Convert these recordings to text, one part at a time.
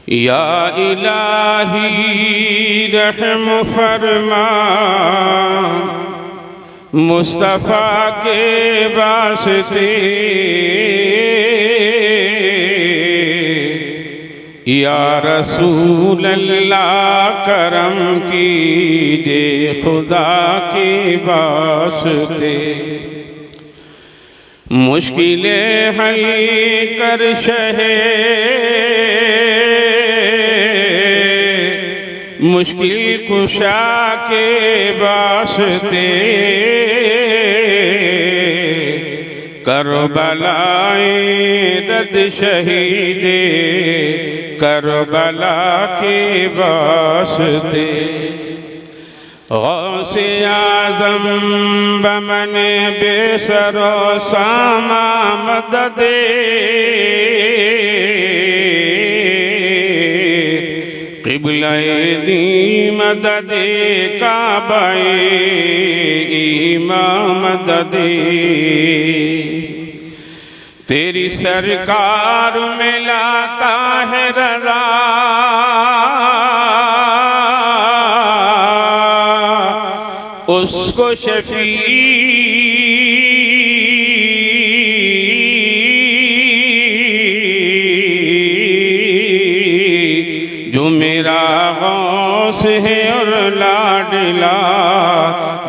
या इलाही रहम फरमा मुस्तफ़ा के वास्ते, या रसूल अल्लाह करम कीजे खुदा के वास्ते। मुश्किलें हल कर शहे मुश्किल कुशा के वास्ते, करबलाए रद शहीदे करबला के वास्ते। गौसे आज़म बमने बेसरो सामा मददे, क़िबला-ए दी मददे काबा-ए इमाम मददे। तेरी सरकार में लाता है रज़ा, उसको शफी जो मेरा गौस है और लाडला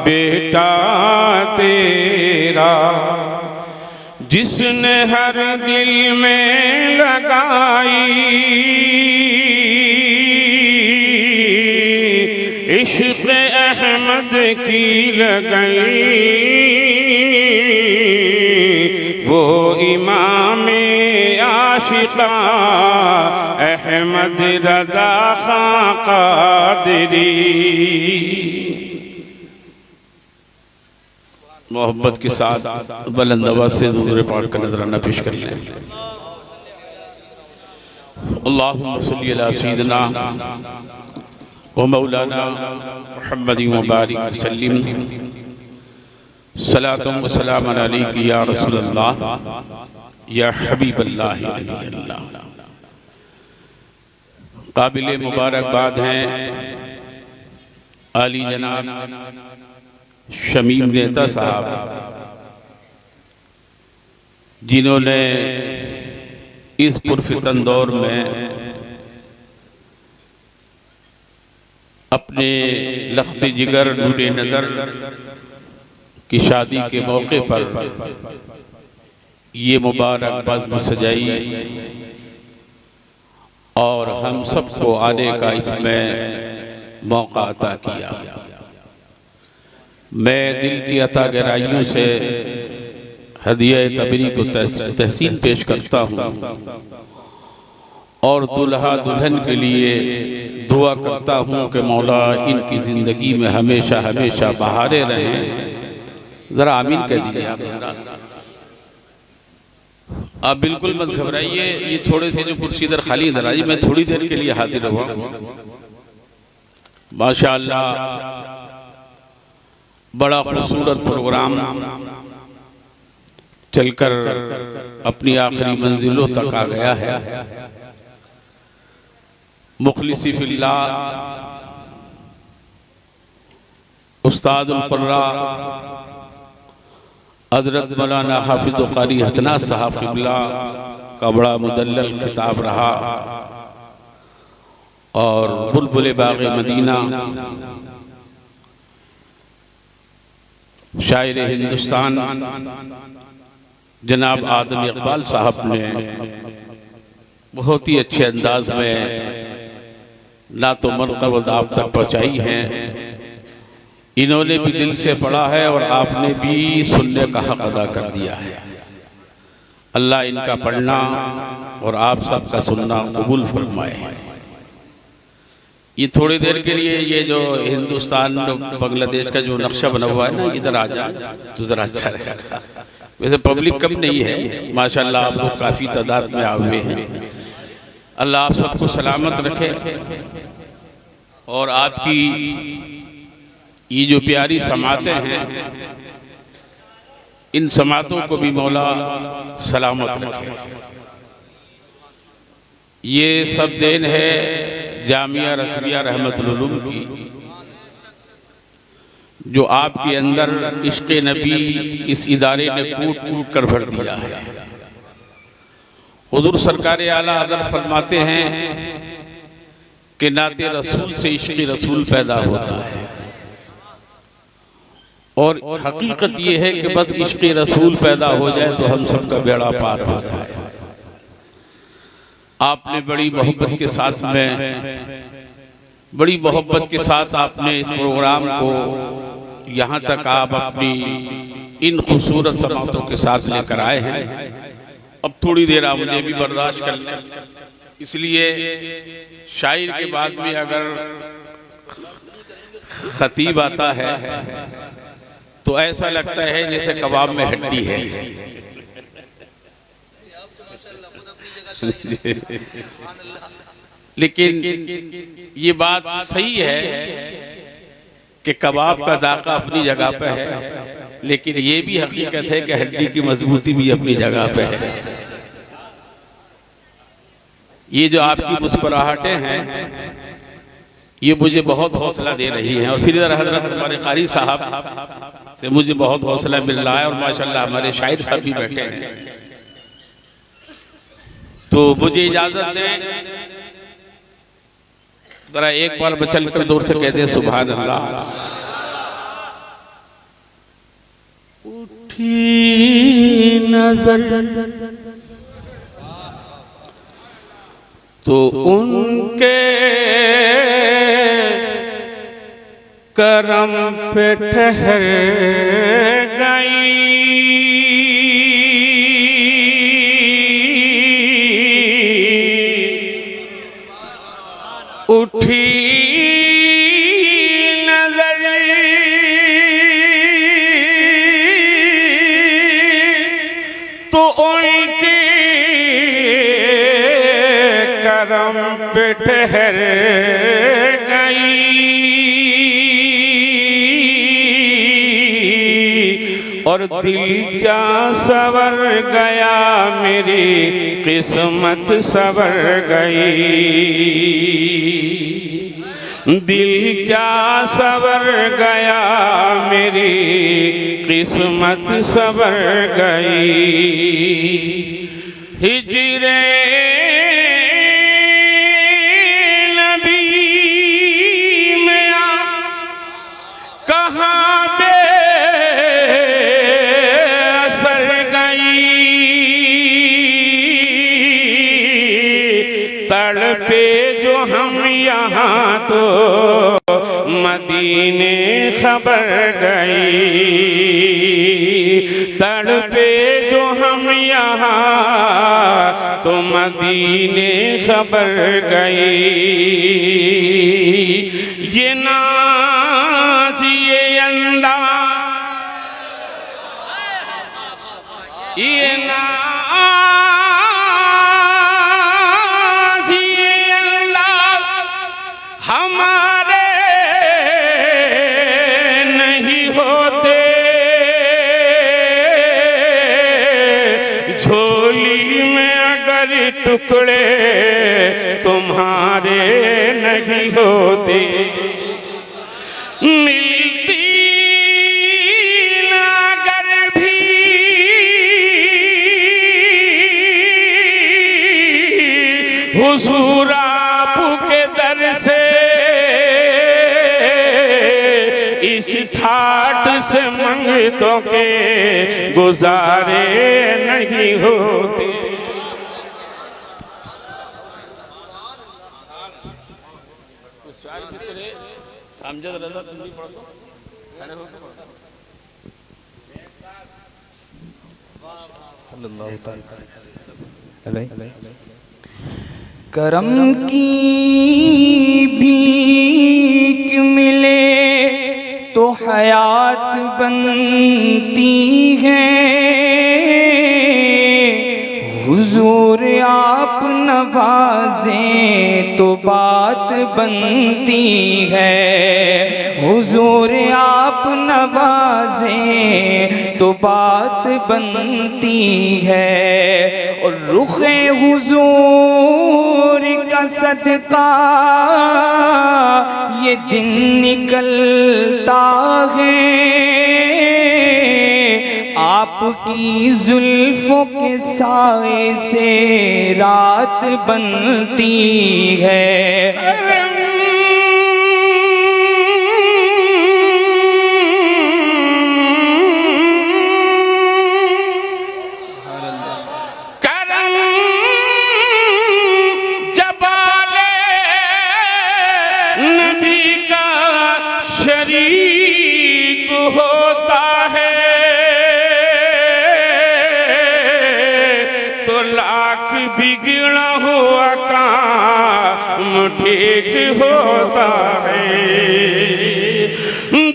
बेटा तेरा, जिसने हर दिल में लगाई इश्क़ अहमद की लगई, वो इमाम आशिक़ा अहमद रज़ा खां क़ादिरी। मोहब्बत के साथ बुलंद आवाज़ से दुरूद पाक का नज़राना पेश कर लें। अल्लाहुम्मा सल्ली अला सय्यिदिना व मौलाना मुहम्मदिन व बारिक वसल्लिम। सलातुम व सलाम अलैका या रसूलल्लाह या हबीबल्लाह नबीअल्लाह। काबिल मुबारकबाद हैं आली जनाब शमीम नेता साहब, जिन्होंने इस पुरफितन दौर में अपने लख्त जिगर नूरे नज़र की शादी के मौके पर ये मुबारक बज़्म सजाई और हम सबको आने का इसमें मौका अता किया। मैं दिल की अता गहराइयों से हदिया तबरी को तहसीन पेश करता हूँ और दुल्हा दुल्हन के लिए दुआ करता हूँ कि मौला इनकी ज़िंदगी में हमेशा हमेशा बहारें रहें। ज़रा आमीन कह दीजिए आप बिल्कुल मत घबराइए। ये थोड़े से जो कुर्सी इधर खाली इधर आई, मैं थोड़ी देर के लिए हाजिर हुआ। माशाअल्लाह बड़ा खूबसूरत प्रोग्राम चलकर अपनी आखिरी मंजिलों तक आ गया है। मुखलिसी फिल्लाह उस्तादुल क़ुर्रा हज़रत मौलाना हाफिज़ क़ारी हसनात साहब क़िबला का बड़ा मुदल्लल खिताब रहा और बुलबुल बाग़े मदीना शायर हिंदुस्तान जनाब आदम इकबाल साहब ने बहुत ही अच्छे अंदाज में ना तो मरतबत आप तक पहुँचाई है। इन्होंने भी दिल से पढ़ा है और आपने भी सुनने का हक अदा कर दिया है। अल्लाह इनका पढ़ना और आप सबका सुनना कबूल फरमाए। ये थोड़ी देर के लिए ये जो हिंदुस्तान बांग्लादेश का जो नक्शा बना हुआ है ना, इधर आ जा तो जरा अच्छा रहेगा। वैसे पब्लिक कम नहीं है माशाल्लाह, आप लोग काफ़ी तादाद में आए हुए हैं। अल्लाह आप सबको सलामत रखे और आपकी ये जो प्यारी समातें हैं इन समातों को भी मौला सलामत रखे। ये सब देन है जामिया रज़विया रहमतुल उलूम की, जो आपके अंदर इश्क़ नबी इस इदारे ने कूट कूट कर भर दिया है। हुज़ूर सरकार आला हज़रत फरमाते हैं कि नाते रसूल से इश्क़ रसूल पैदा होता है, और हकीकत ये है कि बस इश्क़ रसूल पैदा हो जाए तो हम सबका बेड़ा पार हो जाए। आपने बड़ी मोहब्बत के साथ बड़ी मोहब्बत के साथ आपने इस प्रोग्राम को यहाँ तक आप अपनी इन खूबसूरत समातों के साथ लेकर आए हैं। अब थोड़ी देर आप मुझे भी बर्दाश्त कर लें, इसलिए शायर के बाद में अगर खतीब आता है तो ऐसा लगता है जैसे कबाब में हड्डी है। लेकिन ये बात सही है कि कबाब का जायका अपनी जगह पे है, लेकिन ये भी हकीकत है कि हड्डी की मजबूती भी अपनी जगह पे है। ये जो आपकी मुस्कुराहटें हैं ये मुझे बहुत हौसला दे रही हैं, और फिर इधर हजरत हमारे कारी साहब से मुझे बहुत हौसला मिल रहा है, और माशाल्लाह हमारे शायर साहब भी बैठे हैं। तो मुझे इजाजत दें, जरा एक बार बचल कर दूर से कह दे सुभान अल्लाह। उठी नजर तो उनके करम पे ठहर गई, उठी नजर तो उनके करम पे ठहर गई, और दिल क्या सवर गया, मेरी किस्मत सवर गई। दिल क्या सवर गया, मेरी किस्मत सवर गई। हिजरे नबी में कहाँ बे असर गई, तड़पे जो हम यहाँ तो मदीने खबर गई, तड़पे जो हम यहाँ तो मदीने खबर गई। ये नाज ये अंदाज, ये नाज ये अंदाज हमारे नहीं होते, झोली में अगर टुकड़े तुम्हारे नहीं होते, मिलती ना अगर भी हुजूर आपके दर से, इस ठाठ से मंगतों के गुजारे नहीं होते। करम की भीख मिले तो हयात बनती है, हुजूर आप नवाजें तो बात बनती है, हुजूर आप नवाजें तो बात बनती है, और रुखे हुजूर सदका ये दिन निकलता है, आपकी जुल्फों के साए से रात बनती है। शरीक होता है तो लाख बिगड़ा हुआ काम ठीक होता है।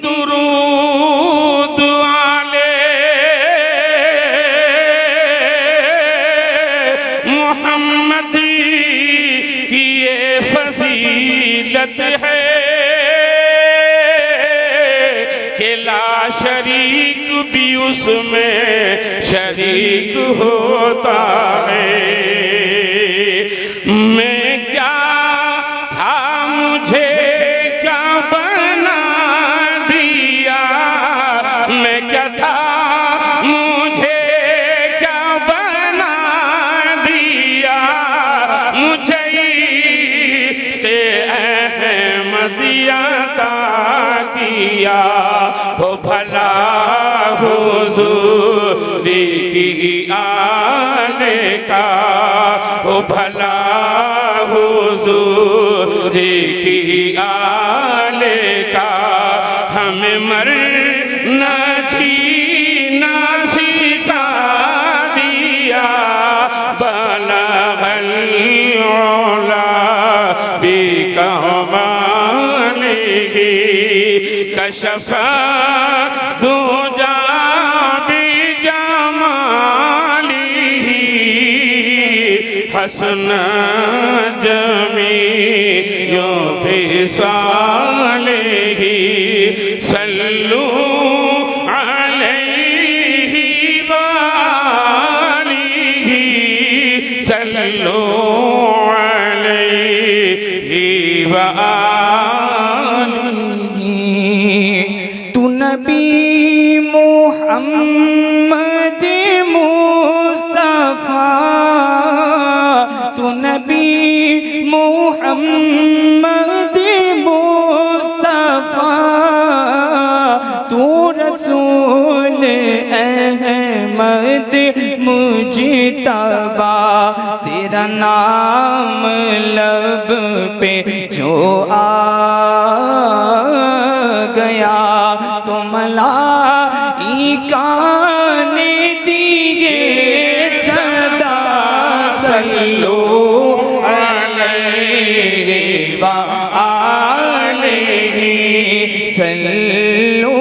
दुरूद वाले मोहम्मद की ये फजीलत है, शरीक भी उसमें शरीक होता है। मैं क्या था मुझे क्या बना दिया, मैं क्या था मुझे क्या बना दिया, मुझे ते अहमदिया ता किया हो भला हुजूरी की आने का, हो भला हुजूरी की आने का। हमें मरना जीना सिखा दिया, बलगल औला बिकमालिही कशफा दूजा बिजमालिही हसन जमीयो फिसालिही सल्लू अलैहि वालिही सल्लू अलैहि वालिही। तू नबी मोहम्मद मुस्तफा, तू नबी मोहम्मद मुस्तफा, तू रसूल अहमद मुजतबा। तेरा नाम लब पे जो आ गया तो मलाइका ने दिए सदा सल्लू अलैहि व आलिही सल्लू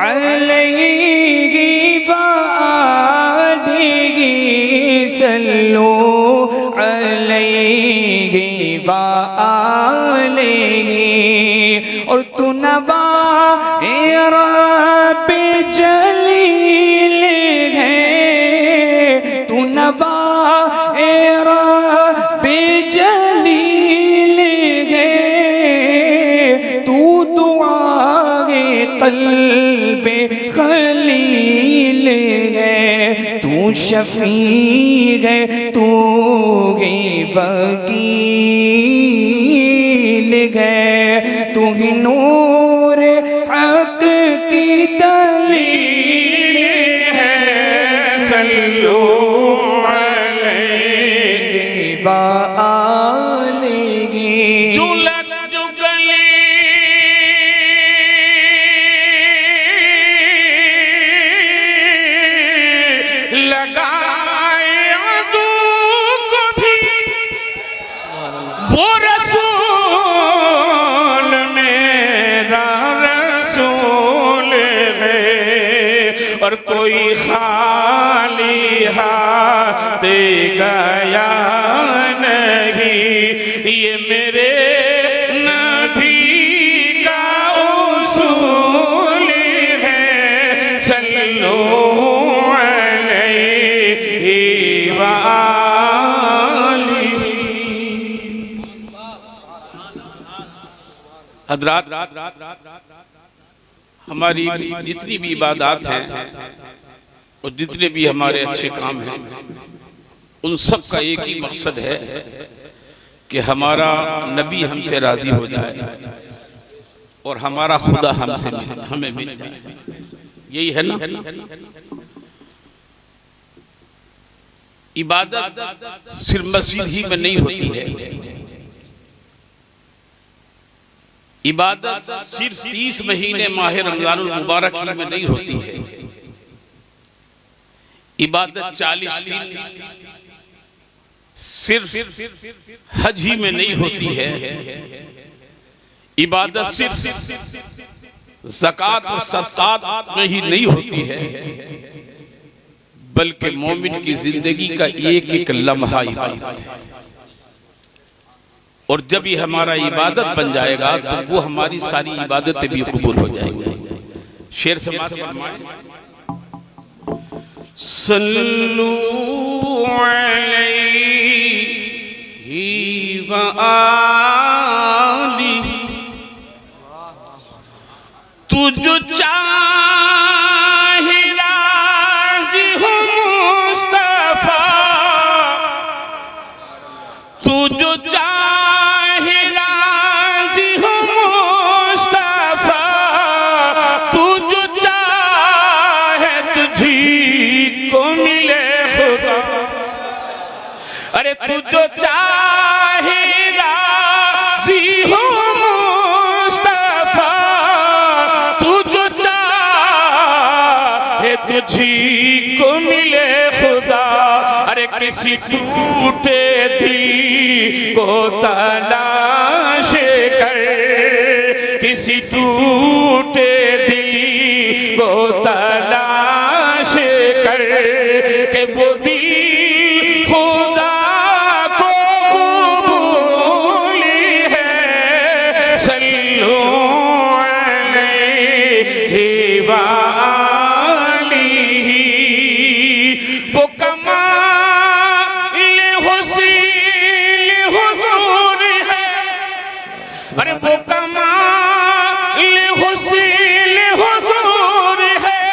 अलैहि व आलिही सल्लू अलैहि व आलिही। और तू नवा रब जलील है, तू नवा रब जलील है, तू दुआए क़ल्बे खलील है, तू शफी है, तू ही वकील है, तू ही नूर हक की दलील है। सल्लू अलैहि व आलिही। जुलक जुगली लगाए अदू को भी वो रसूल मेरा रसूल है, और कोई खाली हाथ गया नहीं, ये मेरे नबी का उसूल है। सल्लू अलैहि व आलिही। हजरात, हमारी जितनी भी इबादत हैं और जितने भी हमारे अच्छे काम हैं, उन सब का एक ही मकसद है कि हमारा नबी हमसे राजी हो जाए और हमारा खुदा हमसे हमें मिल जाए। यही है ना। इबादत सिर्फ मस्जिद ही में नहीं होती है। इबादत सिर्फ 30 महीने माह रमजानुल मुबारक ही में नहीं होती है। इबादत 40 दिन सिर्फ हज ही में नहीं होती है। इबादत सिर्फ ज़कात और सदक़ात में ही नहीं होती है, बल्कि मोमिन की जिंदगी का एक एक लम्हा इबादत है। और जब ये हमारा इबादत बन जाएगा तो वो हमारी सारी इबादतें भी कबूल हो जाएंगी। शेर समात फरमाएं, सल्लू अलैहि व आलिहि, तू जो चाहे राज़ी हो मुस्तफा, तू जो चाहे राज़ी हो मुस्तफा, तू जो चाहे तुझी को मिले खुदा। अरे तू जो चाहे राज़ी हो मुस्तफा, तू जो चाहे तुझी को मिले खुदा। अरे किसी टूटे दिल को तलाश कर, किसी टूटे दिल को तलाश कर, के वो दिल खुदा को कबूल है। सल्लू अलैहि व आलिहि, वो कमाल हुस्न हुजूर है। अरे वो कमाल हुस्न हुजूर है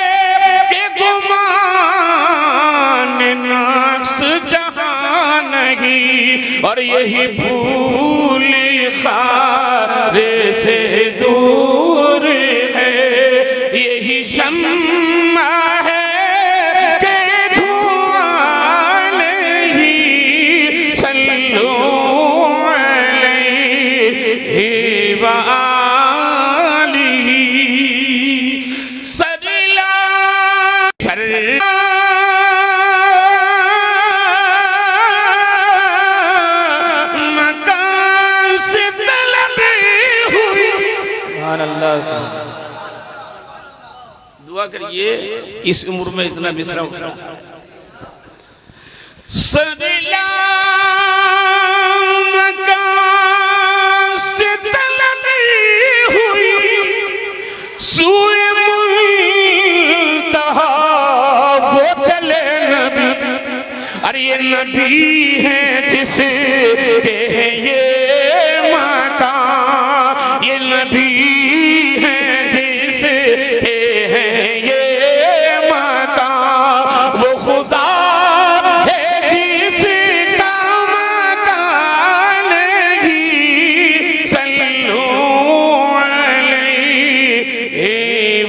कि गुमान नक्स जहां नहीं। और यही भूल खारे से दूर है, यही शम्मा है कि धुआं नहीं। सल्लू अलैहि व आलिहि, सरला सरला मकान से तलब हुई। सुभान अल्लाह। दुआ करिए इस उम्र में इतना मिसरा उठा। सरला मकान से तलब हुई, सूए मुल्तहा वो चले नबी। अरे ये नबी है जिसे के ये मकान, ये नबी है जिसे है ये मकान, वो खुदा है जिसका मकान नहीं। सल्लू अलैहि व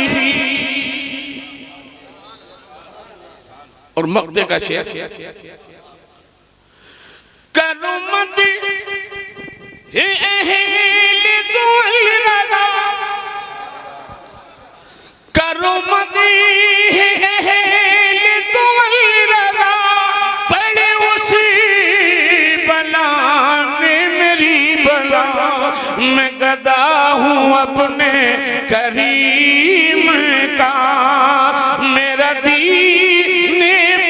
आलिहि। और मक्ते का शेर, करुमत हे अहले दुल रज़ा, करुमत हे अहले दुल रज़ा, पड़े उसी बला ने मेरी बला। मैं गदा हूँ अपने करीम का, मेरा दीन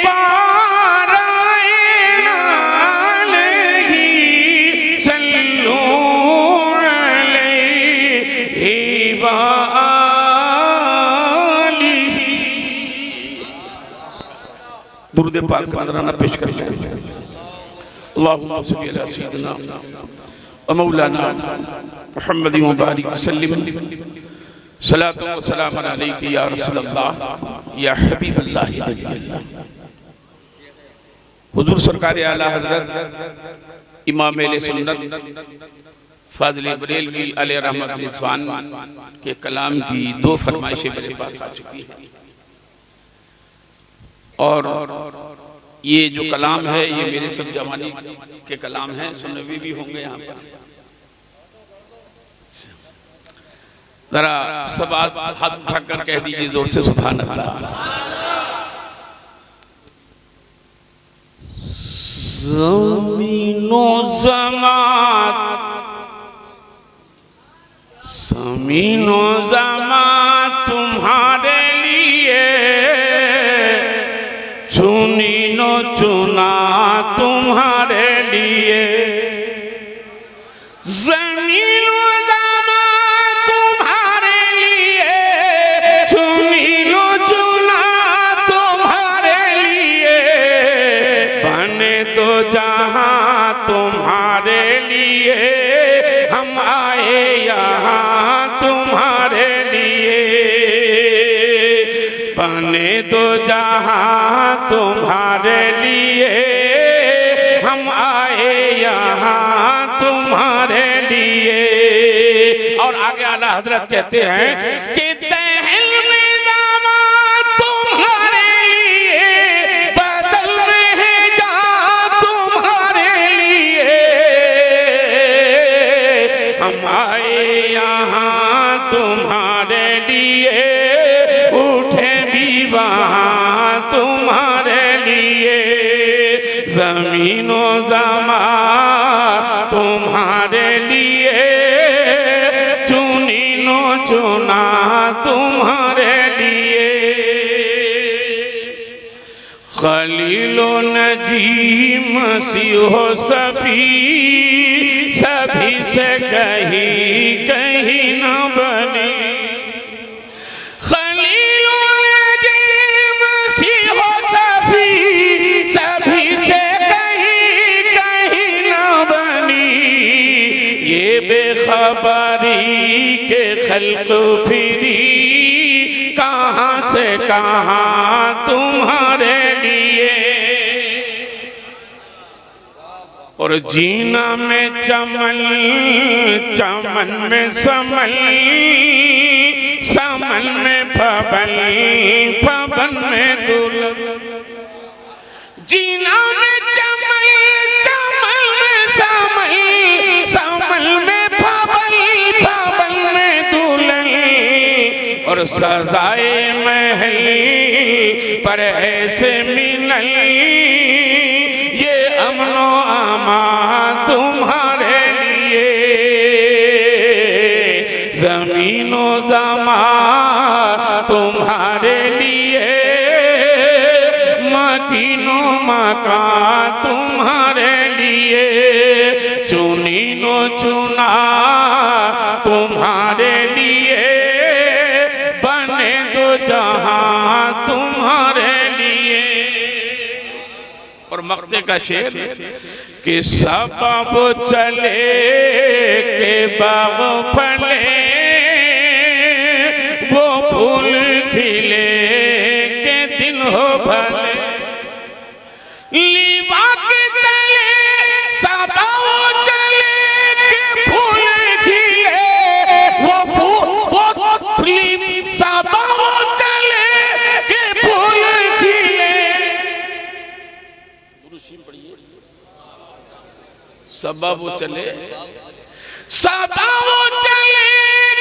पार नहीं। सल्लू अलैहि व आलिहि। दुरूद पाक का नजराना पेश कर लें। अल्लाहुम्मा सल्लि अला सय्यिदिना व मौलाना मुहम्मद व बारिक वसल्लिम सलातु व सलाम अलैका या रसूलल्लाह या हबीबल्लाह या नबील्लाह। हुजूर सरकार आला हजरत इमाम अहले सुन्नत फाज़िल बरेलवी अलैहि रहमत रिज़वान के कलाम की दो फरमाइशें मेरे पास आ चुकी हैं और ये जो कलाम है ये मेरे सब जवानी के कलाम है, सुनवी भी होंगे यहाँ पर। जरा सब हाथ उठाकर कह दीजिए जोर से सुभान अल्लाह। ज़मीनो ज़मात ज़मीनो ज़मात तुम्हारे लिए चुनी नो चुना तुम्हारे लिए। ज़मीनो ज़मात तुम्हारे लिए चुनी नो चुना तुम्हारे लिए। बने तो जहां तुम्हारे लिए हम आए यहाँ तुम्हारे लिए। बने तो जहां तुम्हारे लिए हम आए यहाँ तुम्हारे लिए। और आगे आला हजरत कहते हैं कि तहल में दामाद तुम्हारे लिए, बदल में है जा तुम्हारे लिए। हम आए यहाँ तुम्हारे लिए, उठे भी वहाँ तुम्हारे लिए। ज़मीनो ज़मा तुम्हारे लिए, चुनी नो चुना तुम्हारे लिए। खलीलो नजीम मसीहो सफ़ी सभी से कहीं कहीं न बने। खलीलो नजीम मसीहो सफ़ी सभी से कहीं कहीं न बनी। ये बेखबरी के खल्क फिरी कहाँ से कहाँ तुम्हारे लिए। और जीना में चमन चमन में समल समन में फबन फबन में दुल्हन। जीना में चमन चमन में समल समल में फबन फबन में दुल्हन। और सजाए महल पर ऐसे मिलल, ये अमनो आमा तुम्हारे लिए। ज़मीनो ज़मा तुम्हारे लिए, मकीनो मका तुम्हारे लिए। चुनी नो चुना तुम्हारे लिए, बने दो जहां तुम्हारे लिए। और मक्ते का शेर कि सबब चले के बाग फले, वो फूल खिले के दिन हो भले। लीवा के तले सबब चले के फूल खिले, वो सबब चले के फूल खिले। सबब चले सबब चले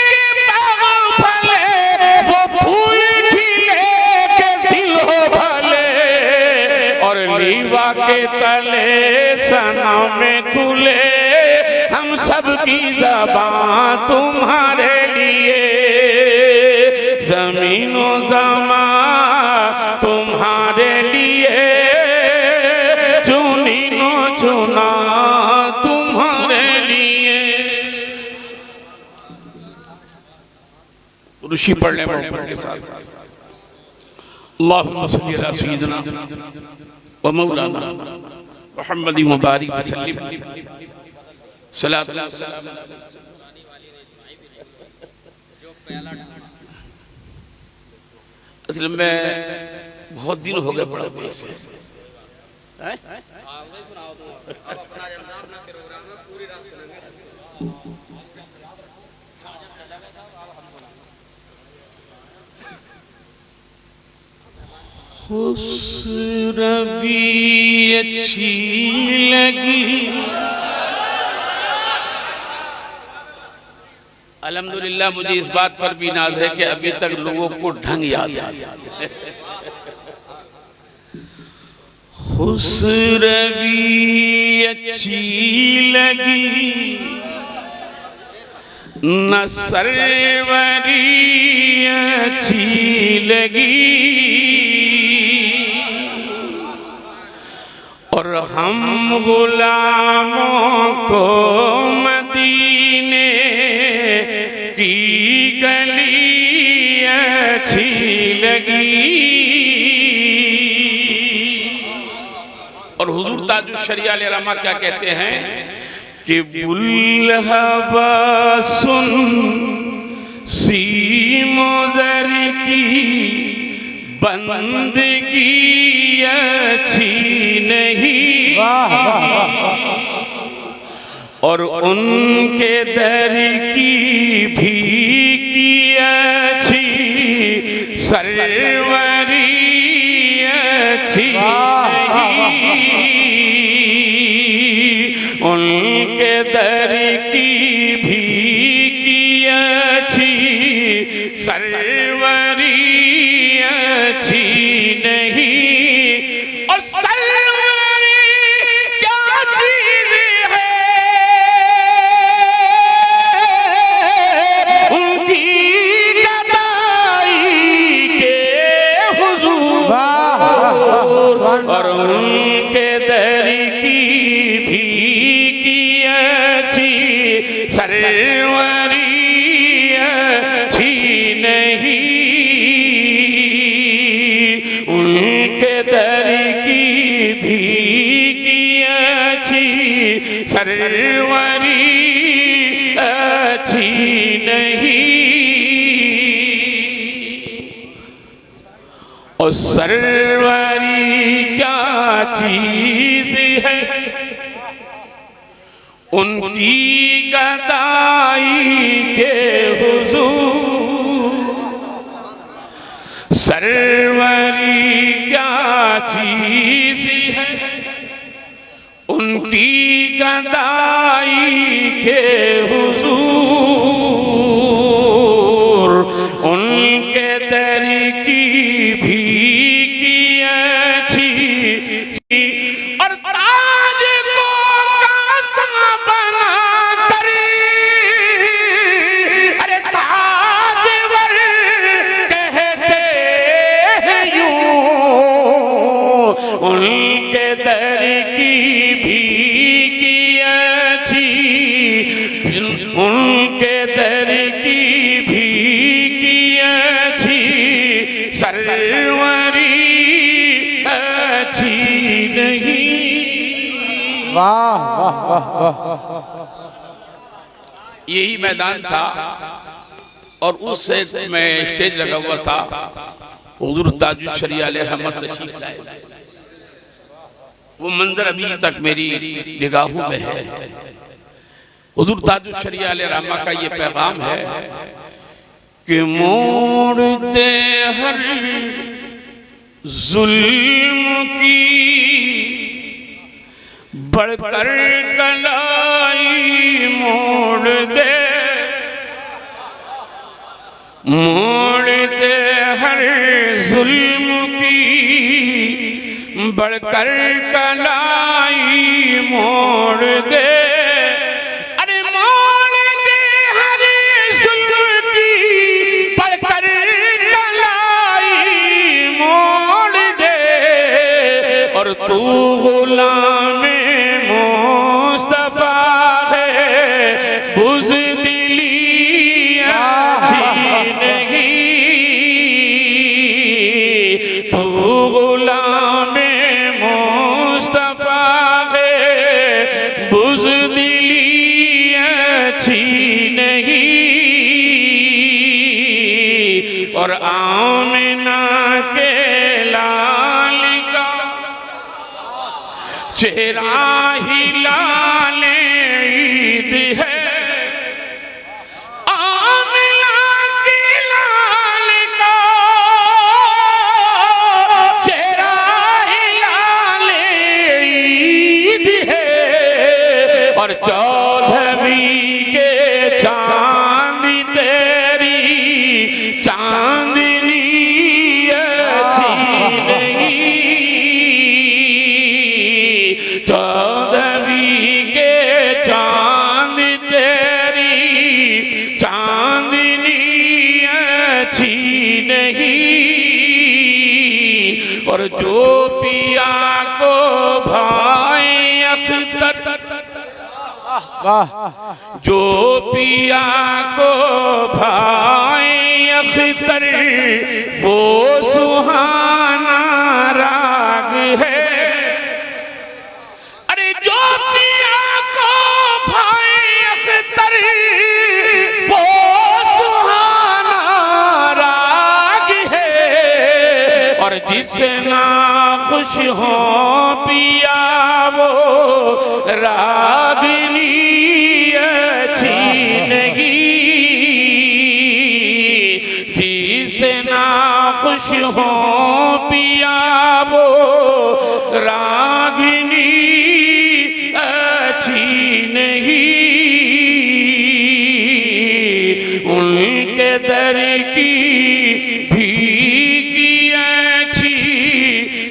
के बाग फले, वो फूल खिले के दिल हो भले। और लीवा के तले सना में खुले, हम सब की ज़बां तुम्हारे लिए। ज़मीनो ज़मा तुम्हारे लिए, चुनी नो चुना तुम्हारे लिए। ऋषि पढ़ने के साथ अल्लाहुम्मा सल्लि अला सय्यिदिना व मौलाना मुहम्मद मुबारक वसल्लम सलात असल में बहुत दिन हो गए पढ़ा हुए से खुशरबी अच्छी लगी। अल्हम्दुलिल्लाह मुझे इस बात पर भी नाज है कि अभी तक लोगों को ढंग याद है। खुशरबी अच्छी लगी न सरवरी अच्छी लगी और हम गुलामों को मदीने की गली अच्छी लगी। और हुजूर ताजुश शरिया अलैहिर्रहमा क्या कहते हैं कि बुल्हबा सुन सीमोदर की बंदगी अच्छी नहीं और उनके दर की भी की अच्छी सरवरी अच्छी नहीं उनके दर की भी की अच्छी सरवरी अच्छी नहीं। और सरवरी क्या चीज है उनकी गदाई के हुजूर और उनके दर की भी की अच्छी सरवरी अच्छी नहीं उनके दर की भी की अच्छी सरवरी अच्छी नहीं। और सरवरी क्या चीज है उनकी गदाई के हुजूर सरवरी क्या चीज है उनकी गदाई के हुजूर उनके दर की भी की अच्छी और ताज को कासा बना कर अरे ताजवर कहते हैं यूं उनके दर की भी की अच्छी उनके दर की भी की अच्छी सरवरी अच्छी नहीं। वाह वाह वाह वाह। यही मैदान था और उस सेट में स्टेज लगा हुआ था। हुजूर ताजुश शरिया अलैहिर्रहमा तशरीफ लाए। वो मंजर अभी तक मेरी निगाहों में है। हुजूर ताजुश शरिया अलैहिर्रहमा का ये पैगाम है कि मोड़ दे हर जुल्म की बढ़कर कलाई मोड़ दे हर जुल्म की बढ़कर कलाई मोड़ दे। अरे मोड़ दे हर जुल्म की बढ़कर कलाई मोड़ दे और तू गुलाम मुस्तफा है बुज़दिली अच्छी नहीं तू गुलाम मुस्तफा और आमिना के लाल का चेहरा ही लाल ईद है। आमिना के लाल का चेहरा ही लाल ईद है। और चौदहवीं के चांद तेरी चांदनी अच्छी नहीं। चौदहवीं के चांद तेरी चांदनी अच्छी नहीं। और जो पिया को भाई अख्तर, वाह, जो पिया को भाई अख्तर वो सुहाना राग है। अरे जो पिया को भाई अख्तर वो सुहाना राग है। और जिसे ना खुश हो पिया वो रागनी अच्छी नहीं। जिसे ना खुश हो पिया वो रागनी अच्छी नहीं। उनके दर की भीगी अच्छी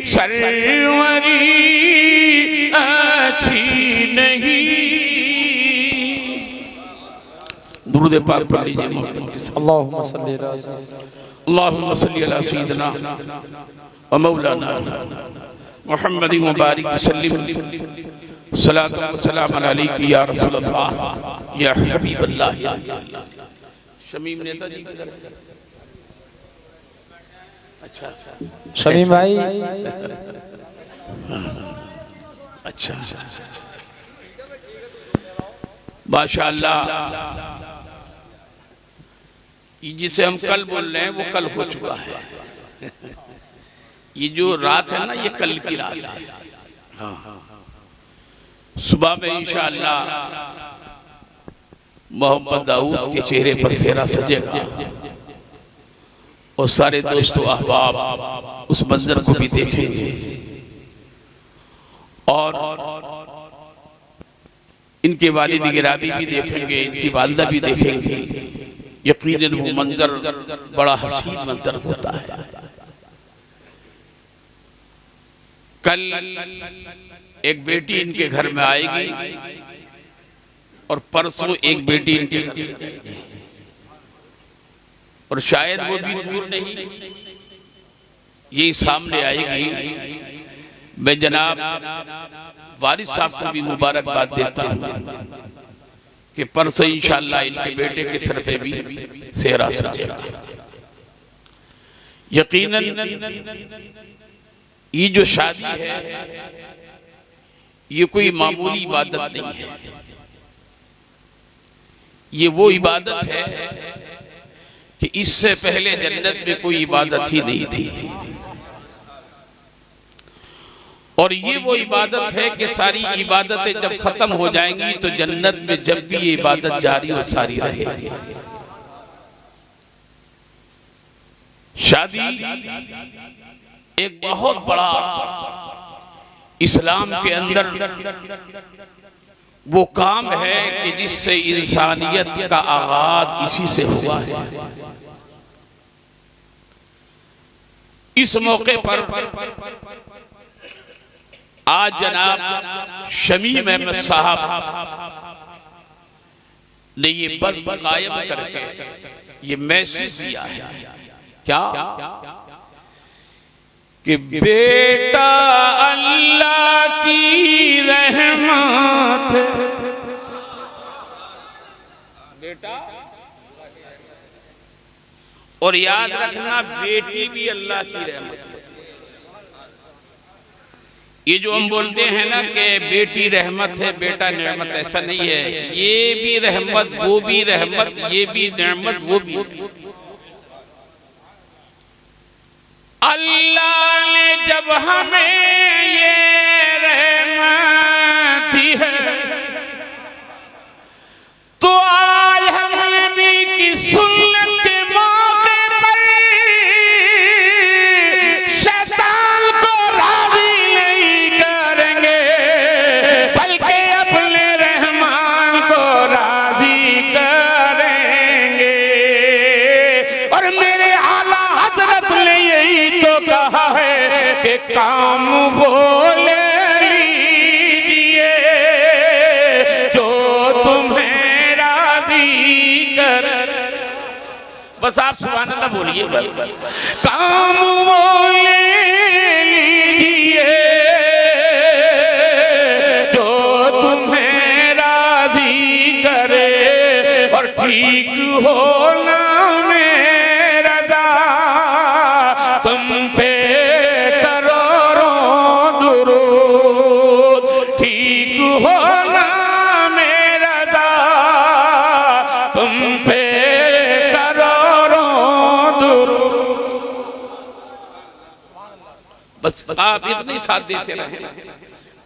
सरवरी अच्छी नहीं। दुरूद पाक पढ़ लीजिए मोहम्मद के साथ। अल्लाहुम्मा सल्ली अला अल्लाहुम्मा सल्ली अला सय्यिदना व मौलाना मुहम्मद व बारिक वसल्लिम सलातु व सलाम अलैका या रसूल अल्लाह या हबीब अल्लाह। शमीम नेताजी किधर है? अच्छा शमीम भाई, अच्छा माशाअल्लाह। ये जिसे हम कल बोल रहे हैं वो कल हो चुका है। ये जो रात है ना ये कल की रात है। हाँ, सुबह में इंशाअल्लाह मोहम्मद दाऊद के चेहरे पर सेहरा सजेगा और सारे दोस्तों अहबाब उस मंजर को भी देखेंगे। और इनके वालिद गिरामी भी देखेंगे, इनकी वालिदा भी देखेंगे। यकीनन वो मंजर बड़ा हसीन मंजर होता है। कल एक बेटी इनके घर में आएगी और परसों एक बेटी इनके घर से जाएगी। और शायद वो भी दूर नहीं, यही सामने आएगी। मैं जनाब वारिस साहब को भी मुबारकबाद देता हूँ कि परसों इंशाअल्लाह इनके बेटे के सर पे भी सेहरा सजेगा। यकीनन ये जो शादी है ये कोई मामूली इबादत नहीं है। ये वो इबादत है कि इससे पहले जन्नत में कोई इबादत ही नहीं थी। और ये वो इबादत है कि सारी इबादतें जब खत्म हो जाएंगी तो जन्नत में जब भी ये इबादत जारी और सारी रहेगी। शादी एक बहुत बड़ा इस्लाम के अंदर वो काम है कि जिससे इंसानियत का आगाज इसी से हुआ है। इस मौके पर आज जनाब शमीम अहमद साहब ने ये बज़्म कायम करके ये मैसेज दिया है। क्या कि बेटा अल्लाह की रहमत, बेटा, और याद रखना बेटी भी अल्लाह की रहमत है। ये जो हम बोलते हैं ना कि बेटी रहमत है बेटा नेमत, ऐसा नहीं है। ये भी रहमत, वो भी रहमत, ये भी नेमत, वो भी। अल्लाह ने जब हमें ये रहमत दी है तो आज हम नबी की सुन्नत के मौके पर शैतान को राजी नहीं करेंगे बल्कि अपने रहमान को राजी करेंगे। और मेरे आला हजरत ने यही तो कहा है कि काम वो ले लीजिए जो तुम्हें राजी कर। बस आप सुभान अल्लाह बोलिए, बस काम वो ले लीजिए जो तुम्हें राजी करे। और ठीक होना मेरा दा तुम पे करोड़ों दुरूद। ठीक होना मेरा दा तुम पे करोड़ों दुरूद। बस आप इतनी साथ देते रहे।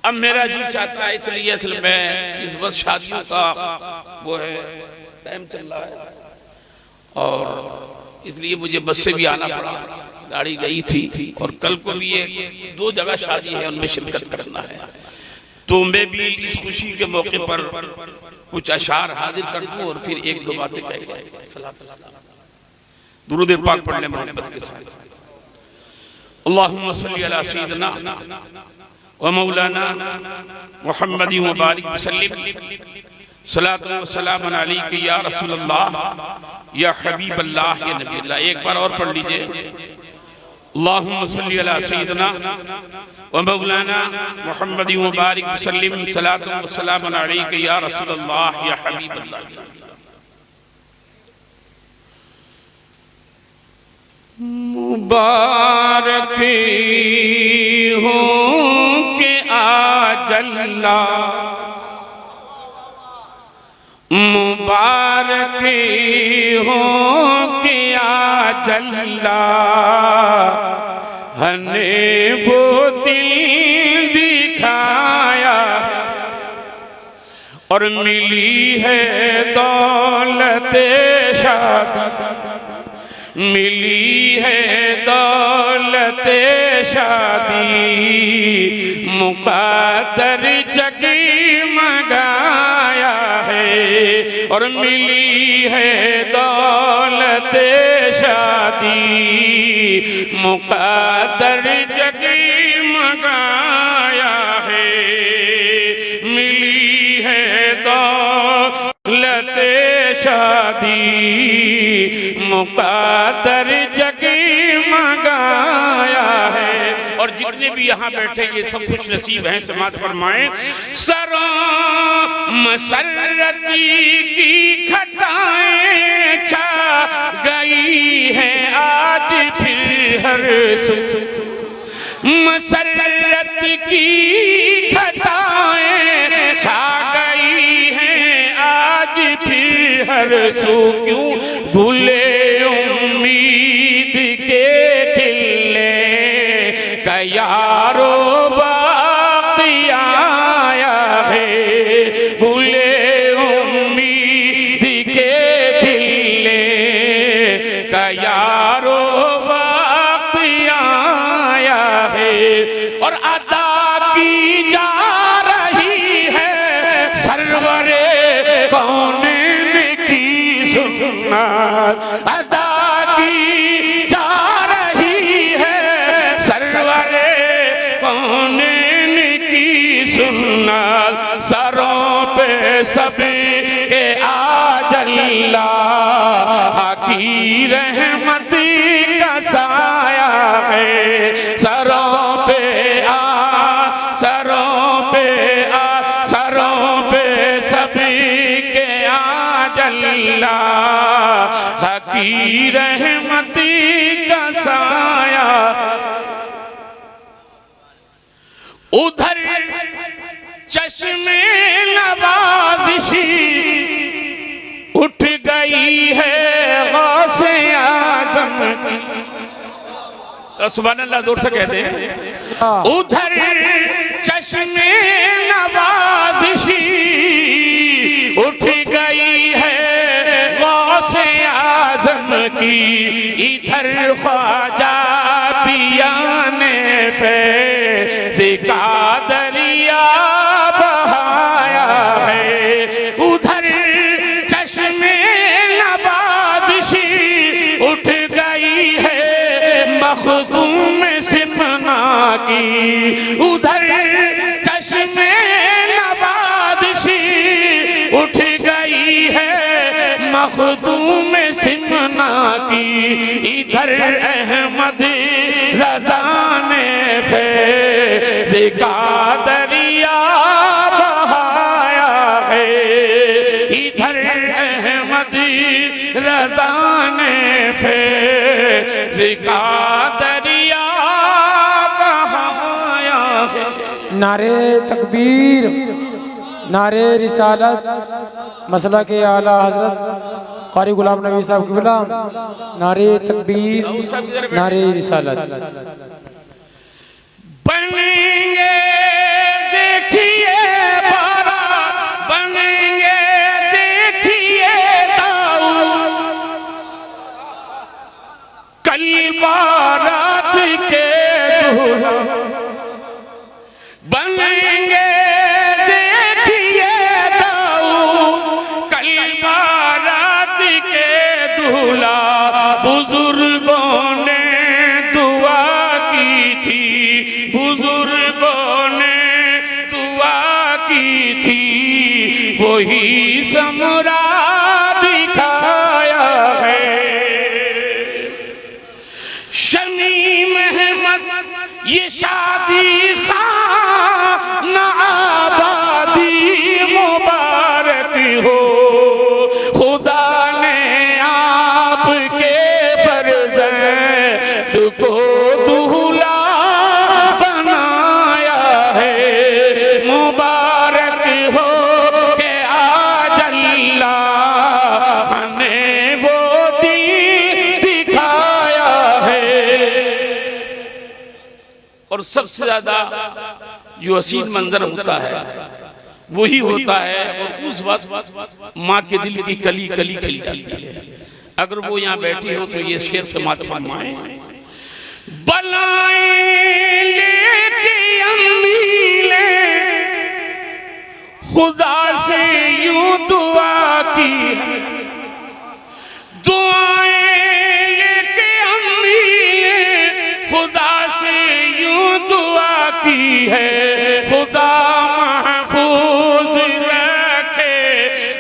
अब मेरा जी चाहता है, इसलिए असल में इस वक्त शादियों का वो है टाइम चल रहा है और इसलिए मुझे बस से भी आना पड़ा, गाड़ी गई थी। और कल को भी ये 2 जगह शादी है, उनमें शिरकत करना है। तो मैं भी इस खुशी के मौके पर कुछ अशार हाजिर कर दूं और फिर 1-2 बातें कह जाए। दुरूद पाक पढ़ने मोहब्बत के साथ। अल्लाहुम्मा सल्ली अला सय्यिदिना व मौलाना मुहम्मदिन व बारिक वसल्लिम सलातु व सलामुन अलैका या रसूल अल्लाह या हबीब अल्लाह या नबी अल्लाह। एक बार और पढ़ लीजिए। अल्लाहुम्मा सल्ली अला सय्यिदिना व मौलाना मुहम्मदिन व बारिक वसल्लिम सलातु व सलामुन अलैका या रसूल अल्लाह या हबीब अल्लाह। मुबारक हो के आज अल्लाह, मुबारक हो के आज अल्लाह हने वो दिल दिखाया और मिली है दौलत शादी, मिली है दौलत शादी। मुक़द्दर जगमगाया है और मिली है दौलत शादी। मुक़द्दर जगमगाया है, मिली है दौलत शादी। मुक़द्दर जगमगाया है। और जितने भी यहाँ बैठे ये सब कुछ नसीब हैं, समाज फरमाएं। सरों मसरती की घटाएं छा गई है आज फिर हर सू। मसरत की घटाएं छा गई हैं आज फिर हर सू। क्यों भूले उम्मीद के खिले का यारो बाक़ी आया है। भूले उम्मीद के खिले का यारो बाक़ी आया है। और अदा की जा रही है सरवरे कौनैन की सुन्नत। अदा की जा रही है सरवरे कौनैन की सुन्नत। सरों पे सभी के आज अल्लाह की रहमत का साया है। सरों पे सरों पे सरों पे सभी के आज अल्लाह की रहमत का साया। उधर चश्मे नवाज़िशी उठ गई है गौसे आज़म की। तो सुभान अल्लाह जोर से कहते हैं। उधर चश्मे नवाज़िशी उठ गई है गौसे आज़म की, इधर ख्वाजा पियाने फैज़ का दरिया बहाया है। उधर चश्मे नवाज़िशी उठ गई है मखदूम सिमना की, उधर चश्मे नवाज़िशी उठ गई है मखदूम सिमना की, इधर अहमद रज़ा ने फैज़ का दरिया बहाया है। इधर अहमद रज़ा ने फैज़ का दरिया बहाया है। नारे तकबीर, नारे रिसालत, मसला के आला हजरत कारी गुलाम नबी साहब की गुलाम, नारे तकबीर, नारे रिसालत। बनेंगे देखिए बारा, बनेंगे देखिए दाऊद, कल बारात के दूल्हा। बनेंगे देखिए दाऊद, कल बारात के दूल्हा। बुजुर्गों ने दुआ की थी, बुजुर्गों ने दुआ की थी, वही समरा दिखाया है। शमीम अहमद ये शादी खान आबादी मुबारक हो, खुदा ने आपके फर्जंद को दूल्हा बनाया है। मुबारक हो के आज अल्लाह ने वो दीन दिखाया है। और सबसे ज्यादा जो हसीन मंजर होता है वही होता है, और उस वक्त माँ के दिल की कली कली खिल जाती है। अगर वो यहाँ बैठी हो तो ये शेर से मात फरमाए। बलाएं लेके अम्मी ले खुदा से यूं दुआ की, दुआएं लेके अम्मी ले खुदा से यूं दुआ की है। खुदा महफूज रखे,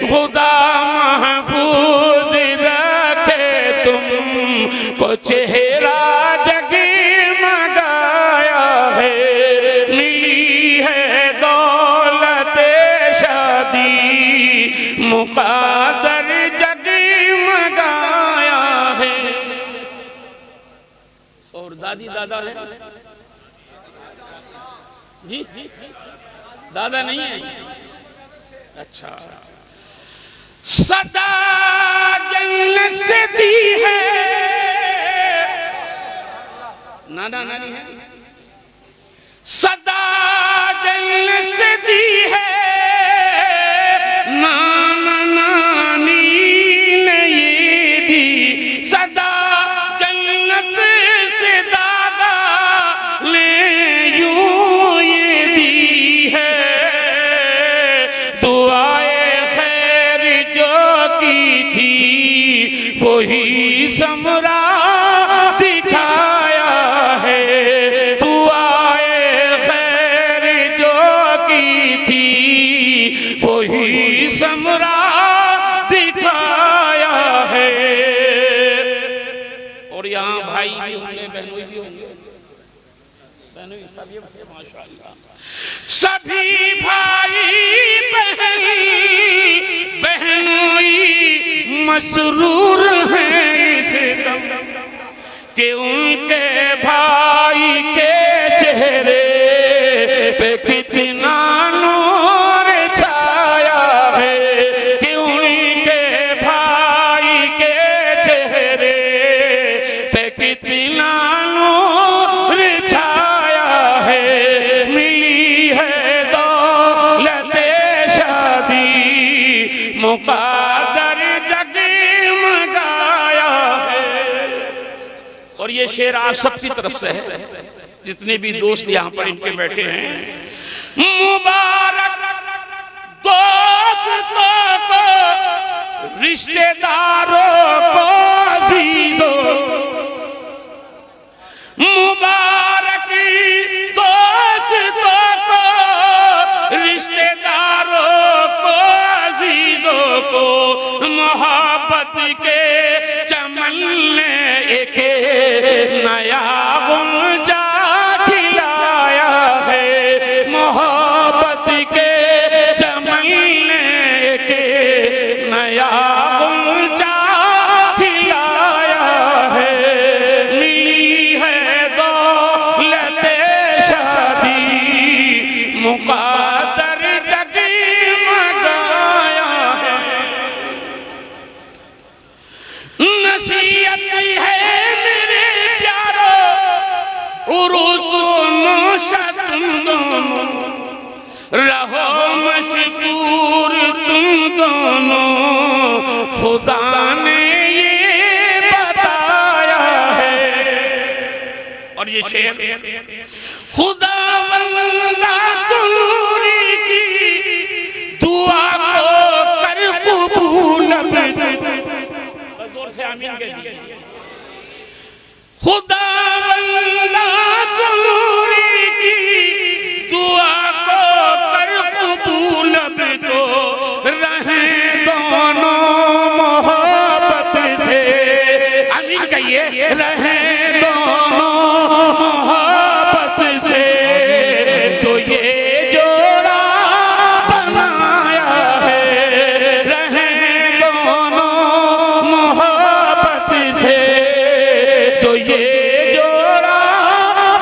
खुदा महफूज रखे तुमको, चेहरा जगमगाया है। मिली है दौलत शादी, मुक़द्दर जगमगाया है। और दादी दादा है जी, दादा नहीं है? अच्छा। सदा जन्नत से दी है, नाना नानी है? सदा जन्नत से दी है, नाना नानी ने ये दी। सदा जन्नत से दादा ने यूं ये दी है। दुआए खैर जो की थी वही समरा दिखाया है। दुआए खैर जो की थी वही समरा दिखाया है। और यहाँ भाई भी होंगे, बहनों भी होंगे, बहनों सब ये माशाअल्लाह, सभी भाई बहन बहनोई मसरूर हैं इस दम कि उनके भाई के चेहरे पे कितना नूर छाया है। कि उनके भाई के चेहरे पे कितना नूर मुक़द्दर जगमगाया है। और ये शेर आप सबकी तरफ से है, जितने भी दोस्त यहाँ पर इनके बैठे हैं। मुबारक दोस्तों को, रिश्तेदारों को अज़ीज़ों, मुबारक दोस्तों को, रिश्तेदारों को, अज़ीज़ों को, मोहब्बत के चमन ने एक नया गुंजा खिलाया है। मोहब्बत के चमन ने एक नया गुंजा खिलाया है। मिली है दौलते शादी, मुक़द्दर जगमगाया है। नसीहत है मेरे प्यारो, उरूस नौशा तुम दोनों, रहो मशकूर तुम दोनों, खुदा ने ये बताया है। और ये शेर खुदा बंदा तुरी की दुआ को कर कबूल, जोर से आमीन कहिए। खुदा बंदा तुरी की दुआ को कर कबूल, तो रहे दोनों मोहब्बत से। आमीन कहिए। रहे दोनों मोहब्बत से, जो ये जोड़ा बनाया है। रहे दोनों मोहब्बत से, जो ये जोड़ा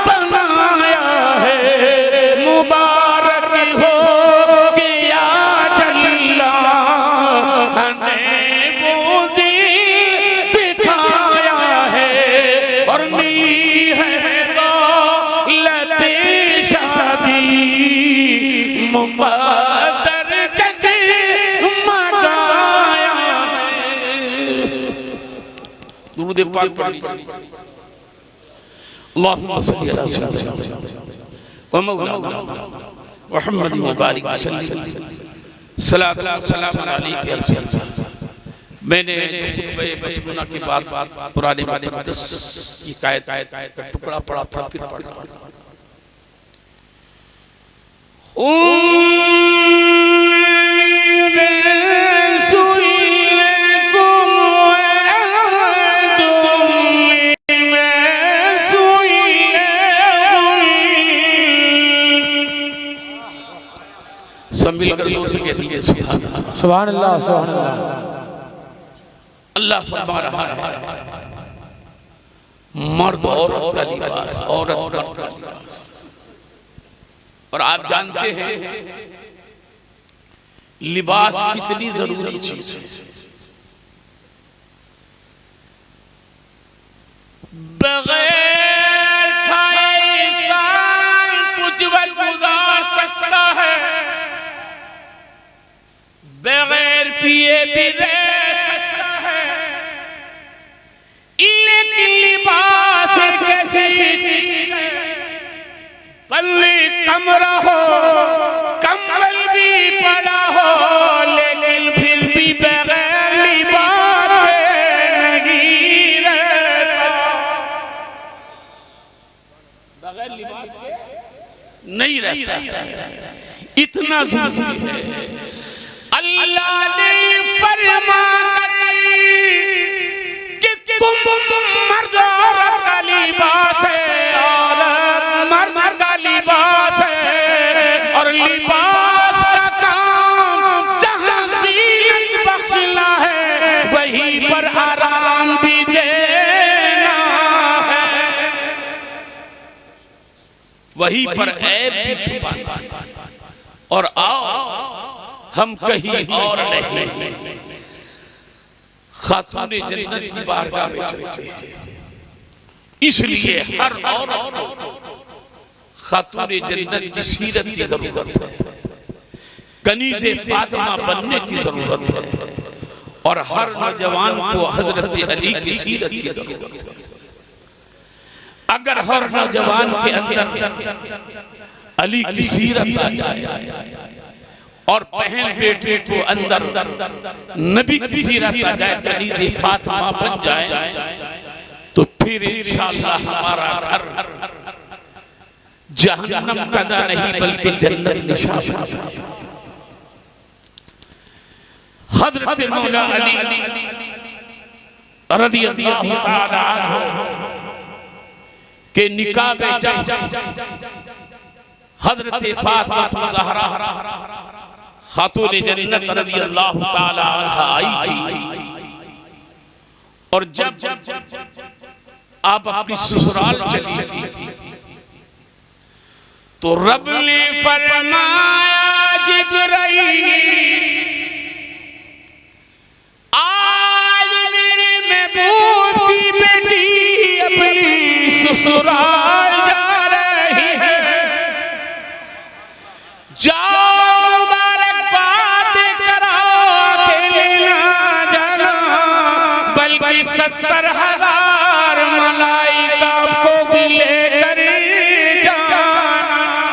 बनाया है। मुबारक हो गया अल्लाह ने वो दिल दिखाया है। और मिली है दौलते शादी, मुक़द्दर जगमगाया है। दुरूद पाक पढ़िए। अल्लाहुम्मा सल्ली अला सय्यिदिना व मौलाना मुहम्मद व बारिक वसल्लम। सलात व सलाम अलैका या सय्यदी। मैंने खुतबे बशमुना के बाद पुराने मुक़द्दस की कायत का टुकड़ा पढ़ा था, फिर पढ़ा। सब मिलकर जोर से कह दीजिए सुभान अल्लाह। सुभान अल्लाह, सुभान अल्लाह। अल्लाह फरमा रहा है, मर्द औरत का लिबास, औरत मर्द का लिबास। और आप जानते हैं लिबास कितनी जरूरी चीज है। बगैर खाए इंसान कुछ वक्त गुजार सकता है, बगैर पिए भी रह सकता है, लेकिन लिबास कैसी चीज है। पल्ली कमरा हो, कंबल भी पड़ा हो, लेकिन फिर भी बगैर लिबास नहीं रहता। बगैर लिबास नहीं रहता, इतना जरूरी है। अल्लाह ने फरमा कि तुम मर्द औरत का लिबास है, औरत मर्द का लिबास है। और लिबास का काम जहां ज़ीनत बख्शना है, वहीं पर आराम भी देना है, वहीं पर ऐब भी छुपाना। और आओ हम कहीं और नहीं, खातूने जन्नत की बारगाह में चलते हैं। इसलिए हर औरत को खातूने जन्नत की सीरत की जरूरत है। कनीज़े फातिमा बनने की जरूरत है और हर नौजवान को हजरत अली की सीरत की जरूरत है। अगर हर नौजवान के अंदर अली की सीरत आ जाए और बहन बेटे को अंदर नबी की सीरत आ जाए, कनीज़े फातिमा बन जाए, तो फिर इंशाअल्लाह हमारा घर जहन्नम कदा नहीं बल्कि जन्नत निशान। हज़रत मौला अली रज़ियल्लाहु ताला अन्हु के निकाह में जब हज़रत फातिमा ज़हरा खातून जन्नत रज़ियल्लाहु ताला अन्हा आई थी और जब आप अपनी ससुराल चली थी तो रब ने फरमाया जिब्राइल आज मेरे महबूब की बेटी अपनी ससुराल जा रही है, जाओ मुबारकबाद करा के लेना जाना, बल्कि 70,000 मलाइका को लेकर जाना।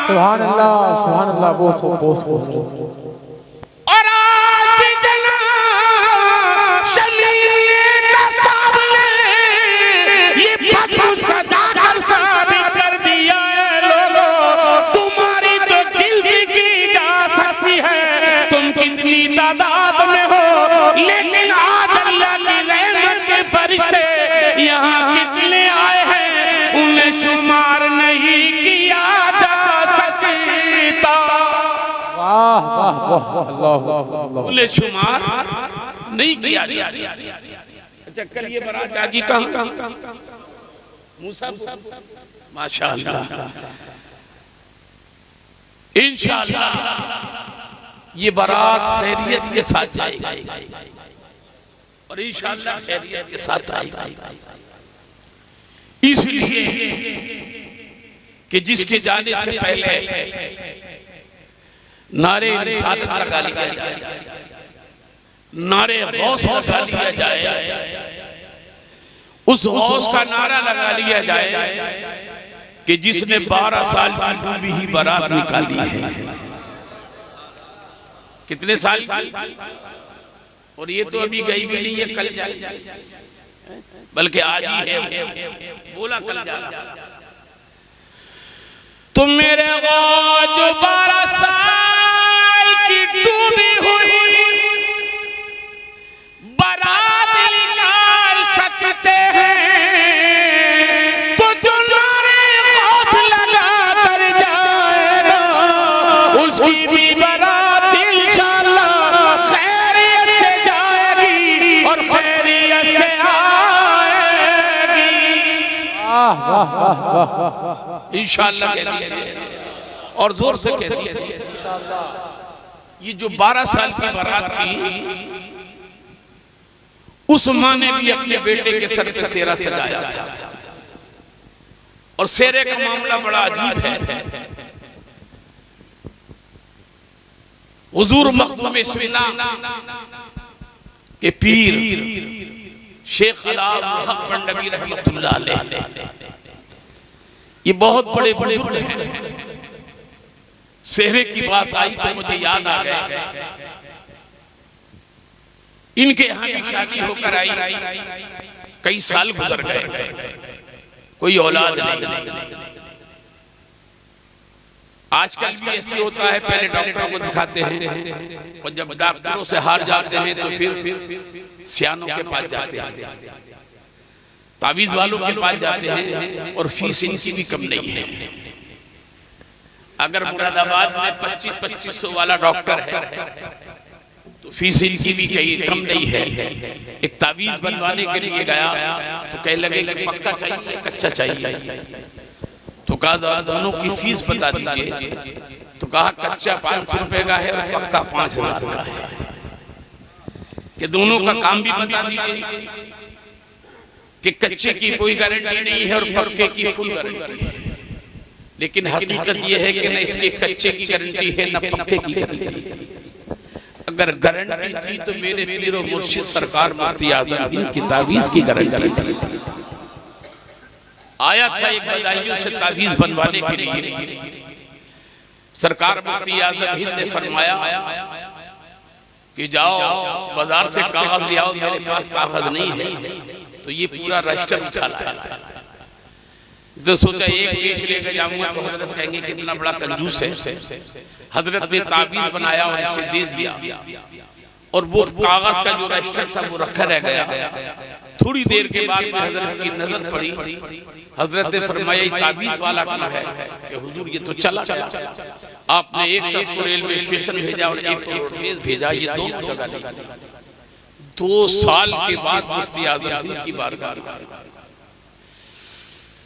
सुभान अल्लाह बहुत। और आज भी जना शमीर का सामने ये फतू सजा कर साबित कर दिया है लोगों, तुम्हारी तो दिल की जा सकती है तुम कितनी तादाद में हो, लेकिन आज अल्लाह की रहमत के फरिश्ते यहाँ कितने आए हैं उन्हें शुमार नहीं किया जा सकता। वाह वाह वाह अल्लाह उन्हें शुमार नहीं किया जा सकता। अच्छा कल ये बारात आगी कहाँ? मूसा माशाअल्लाह। इंशाअल्लाह ये बारात खैरियत के साथ जाएगी और इंशाअल्लाह खैरियत के साथ आएगी, इसलिए कि जिसके जाने से पहले नारे रिसालत लगा लिया जाए, नारे गौस लगा लिया जाए, उस गौस का नारा लगा लिया जाए कि जिसने 12 साल की डूबी ही बारात निकाली है। कितने साल की? और ये तो अभी गई भी नहीं है, कल जाए, बल्कि आज ही है, बोला कल जाए। तुम मेरे गौस 12 साल की डूबी हुई बारात निकाल सकते हैं, तो जो नारे गौस लगा कर जाएगा उसकी भी बारात इंशाअल्लाह खैरियत से जाएगी और खैरियत से आएगी। वाह वाह वाह वाह इंशाअल्लाह कह दिया और जोर से कह दिया इंशाअल्लाह। ये जो 12 साल की बारात थी उस माँ ने भी अपने बेटे के सर पे सेरा सजाया था और सेरे का मामला बड़ा अजीब है। हुजूर मखदूम सिना के पीर शेख अलाल हक पंडवी रहमतुल्लाह अलैह ये बहुत बड़े बुजुर्ग हैं। सेहरे की बात आई तो मुझे याद आ गया, इनके यहाँ भी शादी होकर आई, कई साल गुजर गए, कोई औलाद नहीं। आजकल भी ऐसे होता है, पहले डॉक्टरों को दिखाते हैं और जब डॉक्टरों से हार जाते हैं तो फिर सियानों के पास जाते हैं, तावीज वालों के पास जाते हैं और फीस इनकी भी कम नहीं है। अगर मुरादाबाद में 2500 वाला डॉक्टर है तो फीस इनकी भी कहीं कम नहीं है। एक तावीज बनवाने के लिए गया तो कहने लगे कि पक्का चाहिए कच्चा चाहिए, तो कहा दोनों की फीस बता दीजिए, तो कहा कच्चा 500 रुपए का है और पक्का 5000 का है, कि दोनों का काम भी बता दीजिए कि कच्चे की कोई गारंटी नहीं है और पक्के की फुल गारंटी है। लेकिन हकीकत यह है कि न इसके कच्चे की गारंटी है न पक्के की गारंटी है। अगर गारंटी थी तो मेरे पीर और मुर्शिद सरकार मुफ्ती आजम हिंद की तावीज की गारंटी थी। आया था एक बदायूं से तावीज बनवाने के लिए, सरकार मुफ्ती आजम हिंद ने फरमाया कि जाओ बाजार से कागज ले आओ, मेरे पास कागज नहीं है। तो ये पूरा रजिस्टर उठा लाया। तो सोचा एक पेश लेकर जाऊंगा तो हजरत कहेंगे कितना बड़ा कंजूस है। हजरत ने ताबीज बनाया और इसे दे दिया, और वो कागज का जो रजिस्टर था वो रखा रह गया। थोड़ी देर के बाद में हजरत की नजर पड़ी। हजरत ने फरमाया ताबीज वाला कहाँ है? कि हुजूर ये तो चला गया। आपने एक शख्स को रेलवे स्टेशन भेजा और एक को रोडवेज भेजा, ये दोनों जगह नहीं। 2 साल के बाद मुफ्ती आजम की बारगाह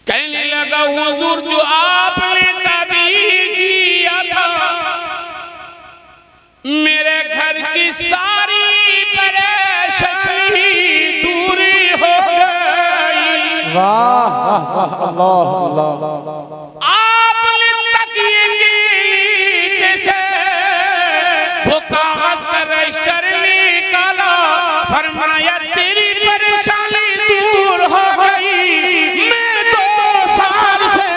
कहने लगा हुजूर जो आपने ताबीज किया था मेरे घर की सारी परेशानी दूर हो गई। वाह वाह वाह, अल्लाह अल्लाह। आपने तकिए नीचे से वो कागज का रजिस्टर निकाला, फरमाया तेरी परेशानी दूर हो गई। मैं 2 साल से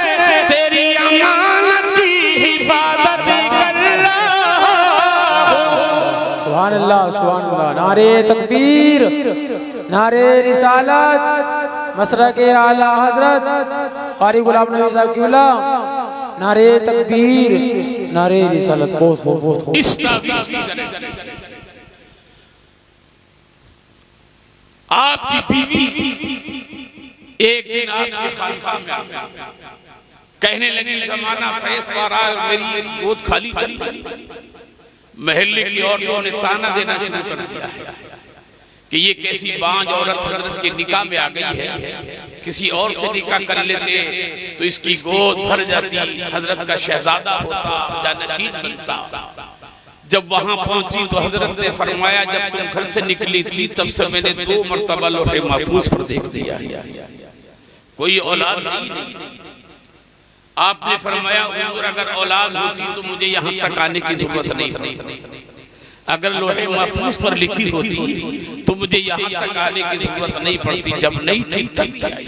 तेरी अमानत की हिफाजत कर रहा हूं। सुभान अल्लाह सुभान अल्लाह। नारे तकबीर, नारे रिसालत, मसरक आला हजरत कारी गुलाम नबी साहब की गुलाम। नारे तकबीर, नारे रिसालत। बहुत बहुत बहुत। इस ताबीज की जगह आपकी बीवी एक दिन आपके खानका में कहने लगी जमाना फैस वारा, मेरी गोद खाली चली। महल्ले की औरतों ने ताना देना शुरू कर दिया है कि ये कैसी बांझ औरत हजरत के निकाह में आ गई है। किसी और से निकाह कर लेते तो इसकी गोद भर जाती, हजरत का शहजादा होता, जानशीन बनता। जब वहां पहुंची तो हजरत ने फरमाया जब तुम घर से निकली थी तब से मैंने 2 मरतबा लोहे महफूज पर देख लिया, कोई औलाद नहीं। आपने फरमाया हुजूर अगर औलाद होती तो मुझे यहाँ तक आने की जरूरत नहीं थी। अगर लोहे महफूज पर लिखी होती तो मुझे यहाँ तक आने की जरूरत नहीं पड़ती। जब नहीं थी तब आई।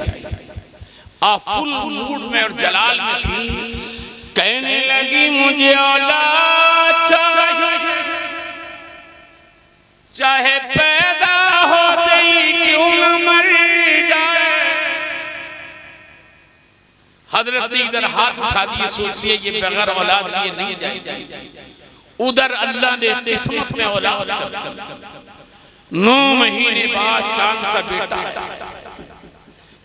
आप फुल मूड में और जलाल में थी। कहने लगी मुझे औलाद चाहिए, चाहे पैदा होते ही क्यों न मर जाए। हजरत ने इधर हाथ उठा दिए, सोच लिए ये बगैर औलाद लिए नहीं जाएगी। उधर अल्लाह ने किस्मत में औलाद कर 9 महीने बाद चांद सा बेटा आया।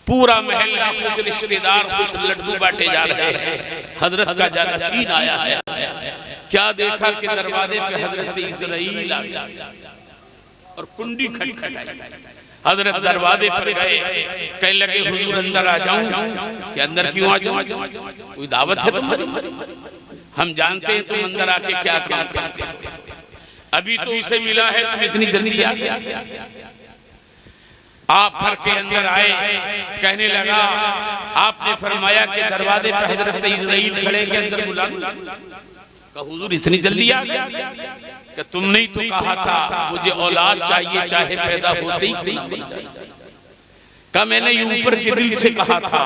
पूरा महल्ला खुश, रिश्तेदार खुश, लड्डू बांटे जा रहे हैं। हजरत का जानशीन आया है। क्या देखा कि दरवाजे पे हजरत इस्राईल आ गया और कुंडी खटखटाई। हजरत दरवाजे पर गए, कहने लगे हुजूर अंदर आ जाऊं? कि अंदर क्यों आ जाऊं? कोई दावत है तुम्हारी? हम जानते हैं तुम अंदर आके क्या काम करते हो। अभी तो इसे मिला है, तुम इतनी जल्दी आ गया। आप घर के अंदर आए, कहने लगा आपने फरमाया कि दरवाजे पर हजरत इस्राईल खड़े के अंदर बुला। कहा हुजूर इतनी जल्दी आ गया? कि तुमने ही तो कहा था मुझे औलाद चाहिए चाहे पैदा होते ही नहीं। कहा मैंने ऊपर के दिल से कहा था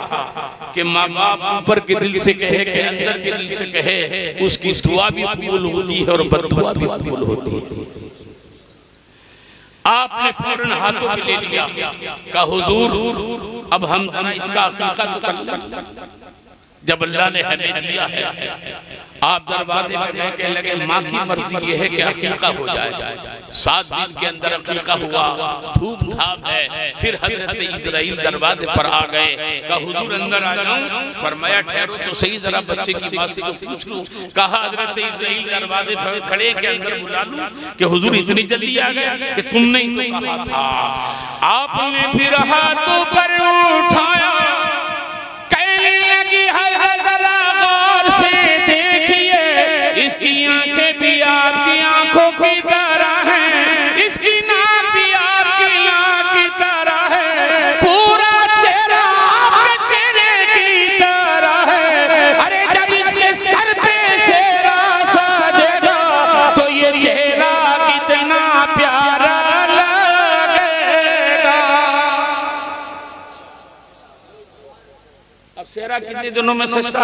कि माँ बाप ऊपर के दिल से कहे कि अंदर के दिल से कहे, उसकी दुआ भी कबूल होती है और बद्दुआ भी कबूल होती है। आपने फौरन हाथों में ले लिया। कहा हुजूर अब हम इसका अकीका तो कर। जब अल्लाह ने हमें दिया है, आप दरवाजे में कहने लगे माँ की मर्जी ये है कि अकीका हो जाए। 7 दिन के अंदर अकीका हुआ, धूम-धाम है। फिर हजरत इस्राईल दरवाजे पर आ गए। कहा हुजूर अंदर आ जाऊं? फरमाया ठहरो तो सही, जरा बच्चे की माँ से तो पूछ लूं। कहा हजरत इस्राईल दरवाजे पर खड़े के अंदर बुला लूं? कि हुजूर इतनी जल्दी आ गए? कि तुमने ही तो कहा था। आपने फिर हाथों पर उठाया, कहने लगी जरा गौर से देखिए, इसकी आंखें भी आपकी आंखों की तरह हैं, इसकी नाक भी आपकी नाक की तरह है, पूरा चेहरा आपके चेहरे की तरह है। अरे जब इसके सर पे चेहरा साजेगा तो ये चेहरा कितना चेहरा कितने दिनों में सजता।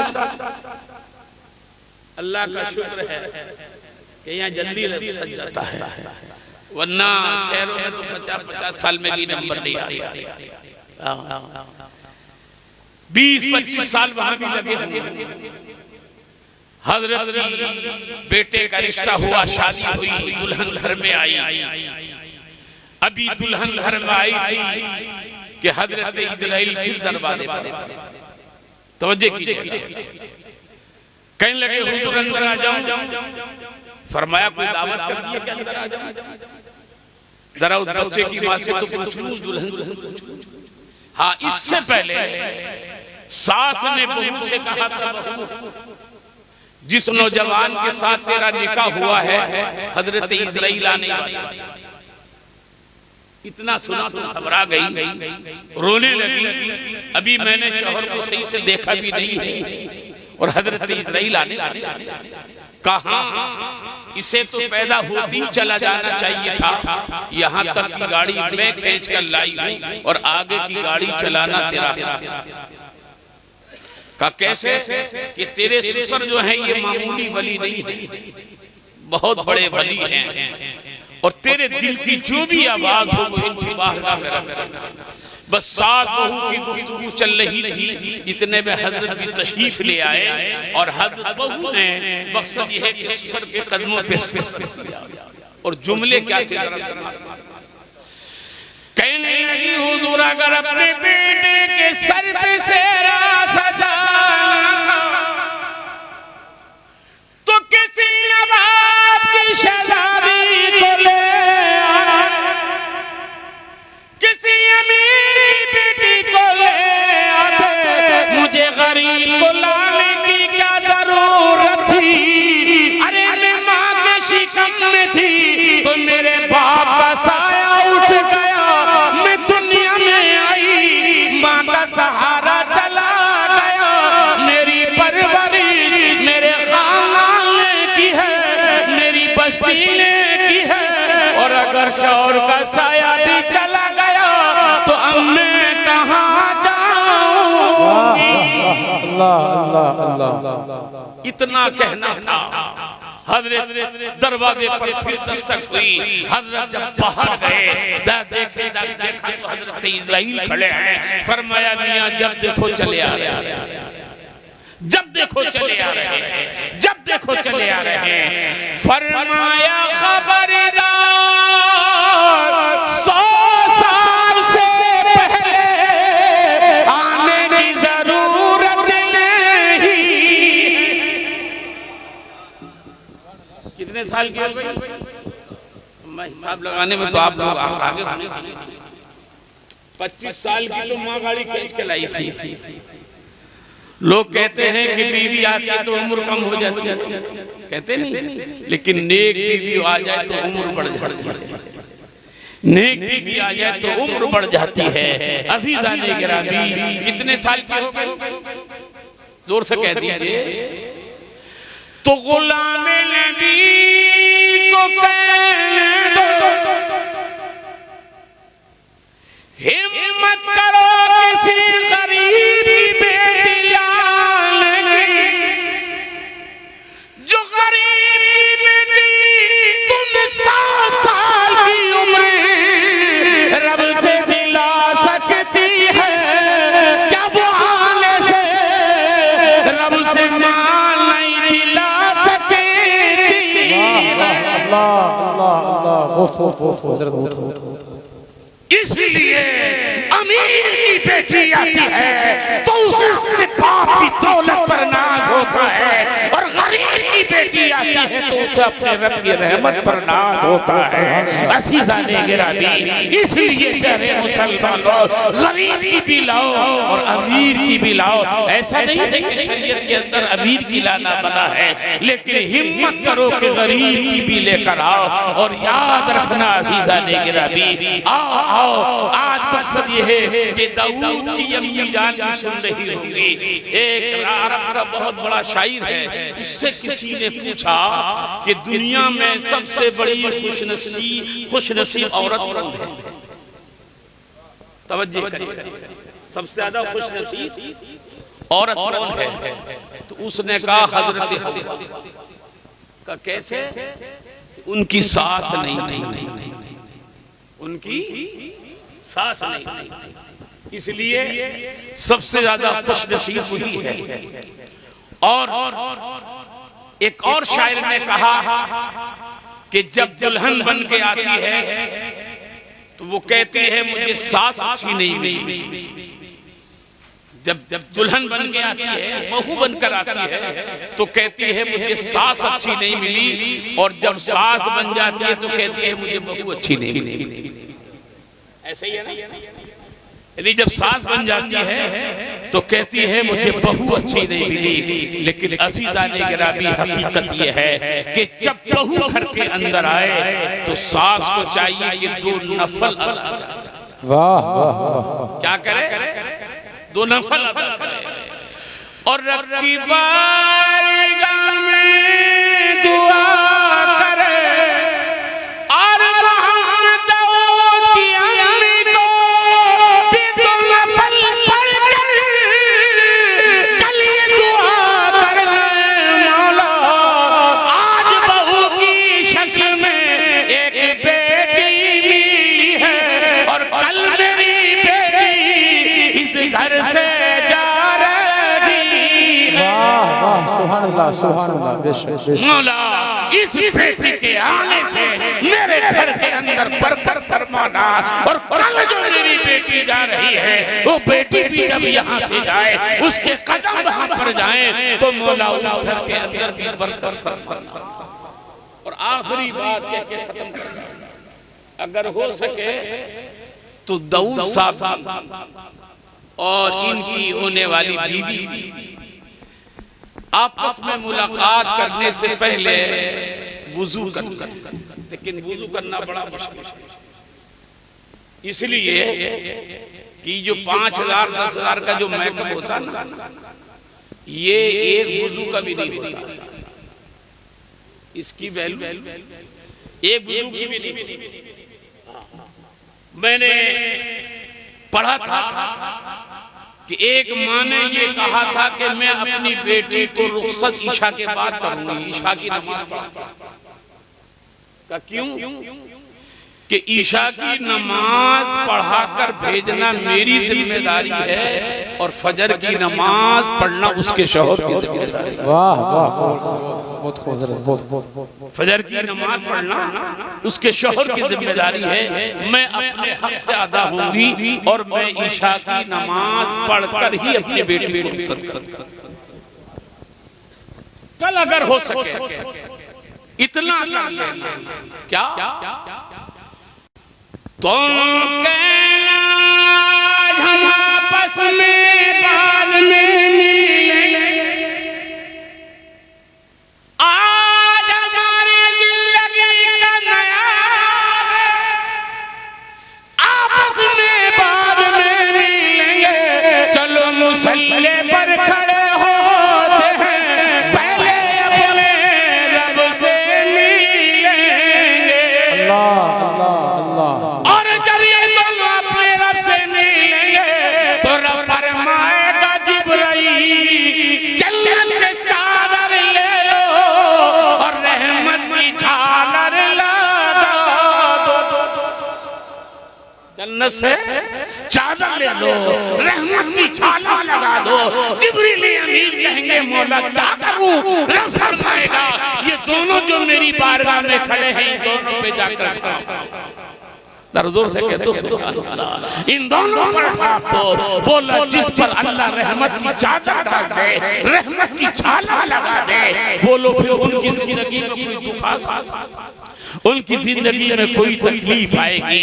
अल्लाह का शुक्र है कि यहाँ जल्दी सज जाता है, वरना शहरों में तो 50-50 साल में भी नंबर नहीं आ रहा। 20-25 साल वहां भी लगे होंगे। हजरत की बेटे का रिश्ता हुआ, शादी हुई, दुल्हन घर में आई। अभी दुल्हन घर में आई थी कि हजरत इजराइल फिर दरवाजे पर। तवज्जो कीजिए, कहने लगे हुजूर अंदर आ जाऊं। फरमाया कोई दावत कर दी है कि अंदर आ जाऊं? जरा उस बच्चे की मां से तो पूछ लूं, दुल्हन से। हाँ, इससे पहले सास ने बहू से कहा था, जिस नौजवान के साथ तेरा निकाह हुआ है हजरत इजराइल आने वाला। इतना सुना तो घबरा गई, रोने लगी। अभी मैंने शौहर को सही से देखा भी नहीं है और हजरत इजराइल आने कहा। इसे तो पैदा होती चला जाना चाहिए था, यहाँ तक की गाड़ी मैं खींच कर लाई हूँ और आगे की गाड़ी चलाना तेरा। का कैसे कि तेरे ससुर जो हैं ये मामूली वली नहीं है, बहुत बड़े वली हैं, और तेरे दिल की जो भी आवाज हो वो इनकी बारगाह में रखता है। बस सात बहू की गुफ्तगू चल रही थी, इतने में हजरत भी तशरीफ ले आए और हजरत बहू ने मकसद ये है कि ससुर के कदमों पे और जुमले क्या थे, कहने लगी हुजूर अगर अपने बेटे के सर पे सेहरा सजाना था तो किसी नवाब की शहजादी को ले आना, किसी अमीर बेटी को ले आते, मुझे गरीब को लाने की क्या जरूरत थी। अरे मैं माँ के शिकम में थी तो मेरे बाप का साया उठ गया, मैं दुनिया में आई माँ का सहारा चला गया। मेरी परवरिश मेरे खानदान ने की है, मेरी बस्ती ने की है, और अगर शौहर का साया भी चला गया तो अब मैं कहाँ जाऊंगी। अल्लाह अल्लाह। इतना कहना था। हजरत दरवाजे पर फिर दस्तक हुई। हजरत जब बाहर गए देखा तो हजरत इजराइल खड़े हैं। फरमाया मियां जब देखो चले आ रहे हैं, जब देखो चले आ रहे हैं, जब देखो चले आ रहे हैं। फरमाया खबरदार 100 साल से पहले आने की जरूरत नहीं। कितने साल की हो गई? मैं हिसाब लगाने में तो आप लोग आगे बढ़े। 25 साल की तो माँ गाड़ी खींच के लाई थी। लोग कहते हैं कि बीवी आती है तो उम्र कम हो जाती है, कहते नहीं, लेकिन नेक बीवी आ जाए तो उम्र बढ़ जाती है। नेक बीवी आ जाए तो उम्र बढ़ जाती है। अज़ीज़ाने गिरामी, कितने साल की हो गई? जोर से कह दीजिए। तो गुलाम नबी को कहने दो, हिम्मत करो किसी गरीब बेटी लाने की, जो गरीब की बेटी तुम 100 साल की उम्र रब से दिला सकती है। क्या वो आने से रब से माल नहीं दिला सकती? अल्लाह अल्लाह अल्लाह। इसलिए अमीर की बेटी आती है तो उसे अपने बाप की दौलत पर नाज होता है, और गरीब की बेटी आती है तो उसे अपने रब की रहमत पर नाज होता है। अज़ीज़ाने गिरामी, इसलिए प्यारे मुसलमानों, गरीब की भी लाओ और अमीर की भी लाओ। ऐसा नहीं है कि शरीयत के अंदर अमीर की लाना बना है, लेकिन हिम्मत करो कि गरीब की भी लेकर आओ। और याद रखना अज़ीज़ाने गिरामी, आओ आज मकसद ये है कि दाऊद की अम्मी जान भी सुन रही होगी। एक अरब का बहुत बड़ा शायर है, उससे किसी ने पूछा कि दुनिया में सबसे बड़ी खुशनसीब औरत कौन है? तवज्जो करिए, सबसे ज्यादा खुशनसीब औरत कौन है? तो उसने कहा हजरत हव्वा। का कैसे? उनकी सास नहीं थी, उनकी सास नहीं थी, इसलिए सबसे ज्यादा खुशनसीब हुई है। और एक और शायर ने कहा कि जब दुल्हन बन के आती है तो वो कहती है मुझे सास अच्छी नहीं मिली। जब दुल्हन बन के आती है, बहू बनकर आती है, तो कहती है मुझे सास अच्छी नहीं मिली, और जब सास बन जाती है तो कहती है मुझे बहू अच्छी नहीं मिली। ऐसे ही है ना? यदि जब सास बन जाती है तो कहती है मुझे बहू अच्छी नहीं मिली। लेकिन अज़ीज़ान गिरामी, हकीकत ये है कि जब बहू घर के अंदर आए तो सास को चाहिए कि दो नफल अदा करे। वाह वाह वाह, क्या करे? दो नफल अदा करे। और रब की बारगाह में दुआ करे, और मोहम्मद की अम्मी को भी दो नफल पढ़कर कल ये दुआ करना मौला, आज बहू की शक्ल में एक बेटी मिली है, और कल मेरी बेटी इस घर से जा रही है। वाह वाह, सुभान अल्लाह सुभान अल्लाह, बेशक बेशक। मौला इस बेटी के आने से मेरे घर के अंदर बरकत फरमाना, और कल जो मेरी बेटी जा रही है वो बेटी भी जब यहाँ से जाए, उसके कदम वहाँ पर जाए, तो मौला उस घर के अंदर भी बरकत फरमाना। और आखिरी बात कह के खत्म करना, अगर हो सके तो दाऊद साहब और इनकी होने वाली बीवी आपस में मुलाकात करने से पहले वुजू कर, लेकिन वुजू करना बड़ा मुश्किल है, इसलिए कि जो 5,000 10,000 का जो मेकअप होता है ना, ये एक वुजू का भी नहीं होता। इसकी वैल्यू एक वुजू की भी नहीं। मैंने पढ़ा था कि एक माँ ने ये कहा था कि मैं अपनी बेटी को रुखसत ईशा के बाद करूंगी, ईशा की नमाज का क्यों? कि ईशा की नमाज पढ़ाकर भेजना मेरी जिम्मेदारी है, और फजर की नमाज पढ़ना उसके शौहर की जिम्मेदारी है। वाह वाह, बहुत खूबसूरत, बहुत। फजर की नमाज पढ़ना उसके शौहर की जिम्मेदारी है। मैं अपने हक से अदा होंगी, और मैं ईशा की नमाज पढ़कर ही अपनी बेटी को रुखसत करूंगा। कल अगर हो सके इतना कर ले, क्या तो कहना हम आपस में बाद में मिलेंगे, आज हमारी जिंदगी का नया आपस में बाद में मिलेंगे। चलो मुसल्ले पर खड़े होते हैं, पहले अपने रब से मिलेंगे। अल्लाह अल्लाह अल्लाह। और जब ये दोनों अपने रब से मिलेंगे तो रब फरमाएगा जिब्राईल जन्नत से चादर ले लो, और रहमत की झालर लगा दो। जन्नत से चादर ले लो, रहमत की झालर लगा दो। जिब्रील अमीन कहेंगे मौला क्या करूं? रब फरमाएगा ये दोनों जो मेरी बारगाह में खड़े हैं, इन दोनों पे जाकर जोर से कहते हो इन दोनों पर हाथ दो। बोला जिस पर अल्लाह रहमत की चादर डाल दे, रहमत की झालर लगा दे, बोलो फिर उनकी जिंदगी में कोई दुख आएगा, उनकी जिंदगी में कोई तकलीफ आएगी।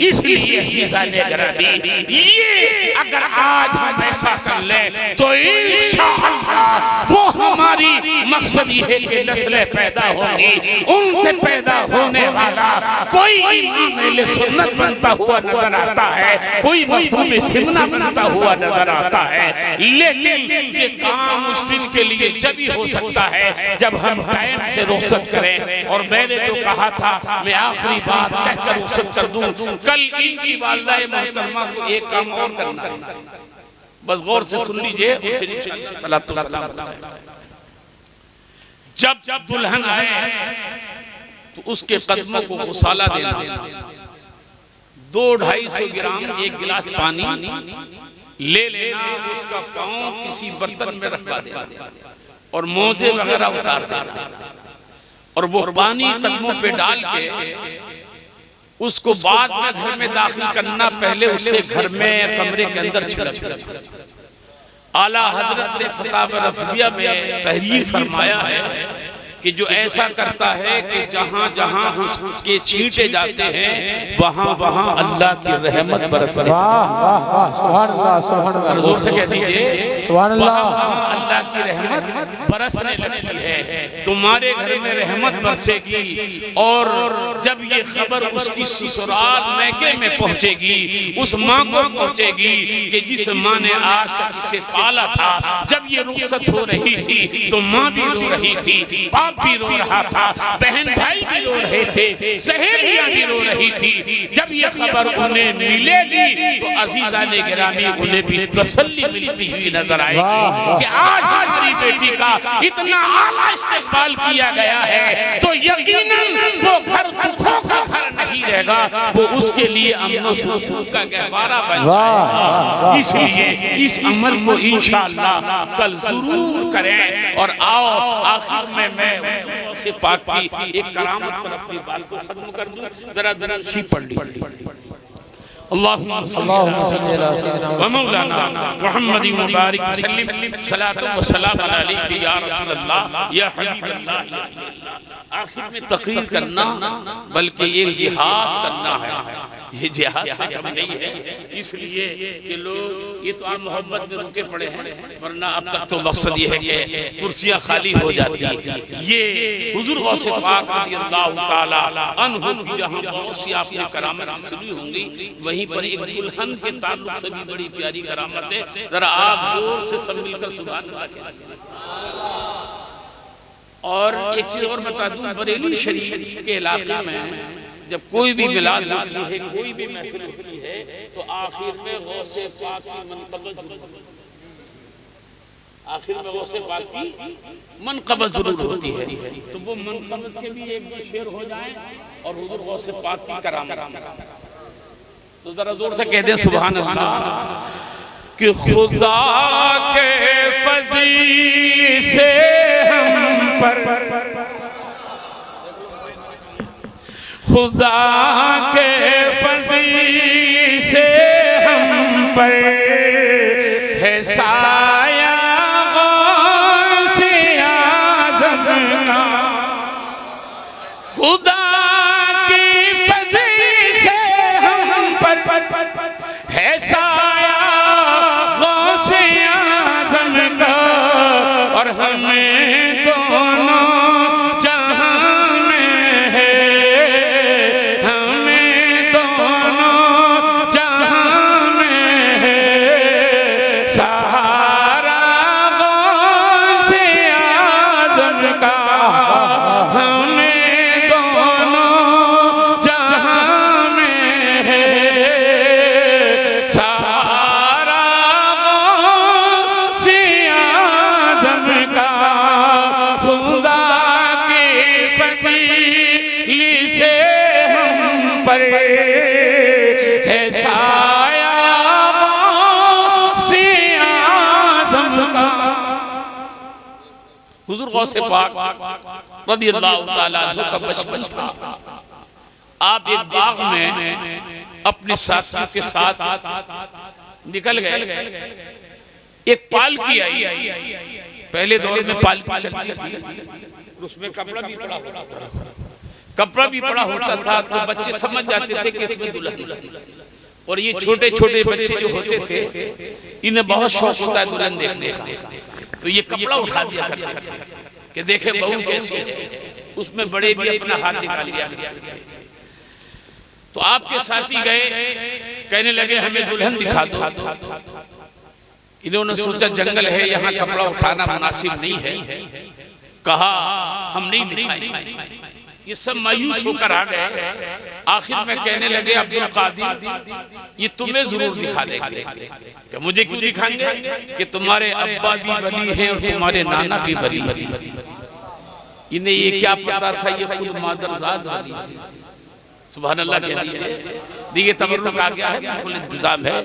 इसलिए अज़ीज़ाने गिरामी, ये अगर आज हम ऐसा कर ले तो इंशाअल्लाह वो हमारी मकसद ये है कि नस्लें पैदा होंगी, उनसे पैदा होने वाला कोई इमाम अहले सुन्नत बनता हुआ नजर आता है, कोई मखदूम सिमना बनता हुआ नजर आता है। लेकिन ये काम उस दिन के लिए जब ही हो सकता है जब हम टाइम से रुखसत करें। और मैंने जो कहा था, मैं आखिरी बात कहकर रुखसत कर दूं, कल इनकी वालिदा मोहतरमा को एक काम और करना है। बस गौर से सुन लीजिए, फिर इंशाअल्लाह सलातो सलाम बताएं। जब जब दुल्हन आए तो उसके कदमों को गुसाला देना, 200-250 ग्राम 1 गिलास पानी ले लेना, उसका पाँव किसी बर्तन में रखवा देना और मोजे वगैरह उतार देना, और वो पानी कदमों पे डाल के उसको बाद में घर में दाखिल करना, पहले उससे घर में कमरे के अंदर छिड़क। आला हजरत ने फतावा रज़विया में तहरीर फरमाया है कि जो ऐसा करता है कि जहां जहां उसके छींटे जाते हैं वहां वहां अल्लाह की रहमत बरस रही है। वाह वाह वाह, सुभान अल्लाह सुभान अल्लाह, जोर से कह दीजिए सुभान अल्लाह। अल्लाह की रहमत बरसने लगती है, तुम्हारे घर में रहमत बरसेगी। और जब ये खबर उसकी ससुराल मैके में पहुंचेगी, उस माँ को पहुंचेगी कि जिस माँ ने आज तक इसे पाला था, जब ये रुखसत हो रही थी तो माँ भी रो रही थी, बाप भी रो रहा था, बहन भाई भी रो रहे थे, सहेलियां भी रो रही थी। जब ये खबर उन्हें मिलेगी तो अजीज़ाने गिरामी उन्हें भी तसल्ली मिलती हुई नजर आएगी कि आज हमारी बेटी का इतना आला इस्तेमाल किया गया है, तो यकीनन वो घर दुखों का घर नहीं रहेगा, वो उसके लिए अमन सुकून का गहवारा बन जाएगा। इसलिए इस अमल को इंशाअल्लाह कल जरूर करें। और आओ आखिर में मैं से पाक की एक करामत पर अपनी बात को खत्म कर दूं, जरा जरा सी पढ़ लीजिए। अल्लाहुम्मा सल्ली अला सय्यिदिना व मौलाना मुहम्मद मुबारक वसल्लम सलातो व सलाम अलैका या रसूल अल्लाह या हबीब अल्लाह। आखिर में तकरीर करना बल्कि एक जिहाद करना है, ये जिहाद से कम नहीं है, इसलिए कि लोग ये तो आप मोहब्बत में रुके पड़े हैं, वरना अब तक तो मकसद ये है कि कुर्सियां खाली हो जाती। ये हुजूर गौसे पाक रज़ियल्लाहु ताला अन्हु की जहां बहुत सी आपने करामत सुनी होंगी, वहीं पर एक दुल्हन के ताल्लुक से भी बड़ी प्यारी करामत है। जरा आप जोर से सब मिलकर सुभान अल्लाह कहें। और एक चीज और बता दूं, बरेली शरीफ के इलाके में जब कोई भी मिलाद होती है, कोई भी महफिल होती है, तो आखिर में गौसे पाक की मनक़बत, आखिर में गौसे पाक की मनक़बत जरूर होती है। तो वो मनक़बत के भी एक दो शेर हो जाए और हुजूर गौसे पाक की करामत, तो जरा जोर से कह दे सुभान अल्लाह कि खुदा के फज़ील से हम पर, खुदा के फज़ील से हम पर है साया गौसे आज़म का, खुदा की फज़ील से हम पर है साया गौसे आज़म का। और हमें दोनों हुजूर गौसे पाक रज़ियल्लाहु ताला अन्हु का बचपन था। आप एक बाग में अपने साथियों के साथ निकल गए। एक पालकी आई, पहले दौर में पालकी चलती थी, उसमें कपड़ा भी पड़ा होता था, कपड़ा भी पड़ा होता था, तो बच्चे समझ जाते थे कि इसमें दुल्हन। और ये छोटे छोटे बच्चे जो होते थे, इन्हें बहुत शौक होता है दुल्हन देखने का, तो ये कपड़ा उठा दिया करते थे कि देखे बहू कैसी है। उसमें बड़े भी अपना हाथ निकाल लिया करते थे। तो आपके साथी गए, कहने लगे हमें दुल्हन दिखा दो। इन्होंने सोचा जंगल है, यहाँ कपड़ा उठाना मुनासिब नहीं है, कहा हम नहीं दिखाएंगे। ये सब मायूस होकर आ गए। आखिर में कहने लगे अब्दुल कादिर ये तुम्हें जरूर दिखा देंगे। कि मुझे क्यों दिखाएंगे? कि तुम्हारे अब्बा भी वली हैं और तुम्हारे नाना भी वली हैं। इन्हें ये क्या पता था ये खुद मादरजाद वाली। सुभान अल्लाह कह दिए तबर्रुक आ गया है, बिल्कुल इंतजाम है।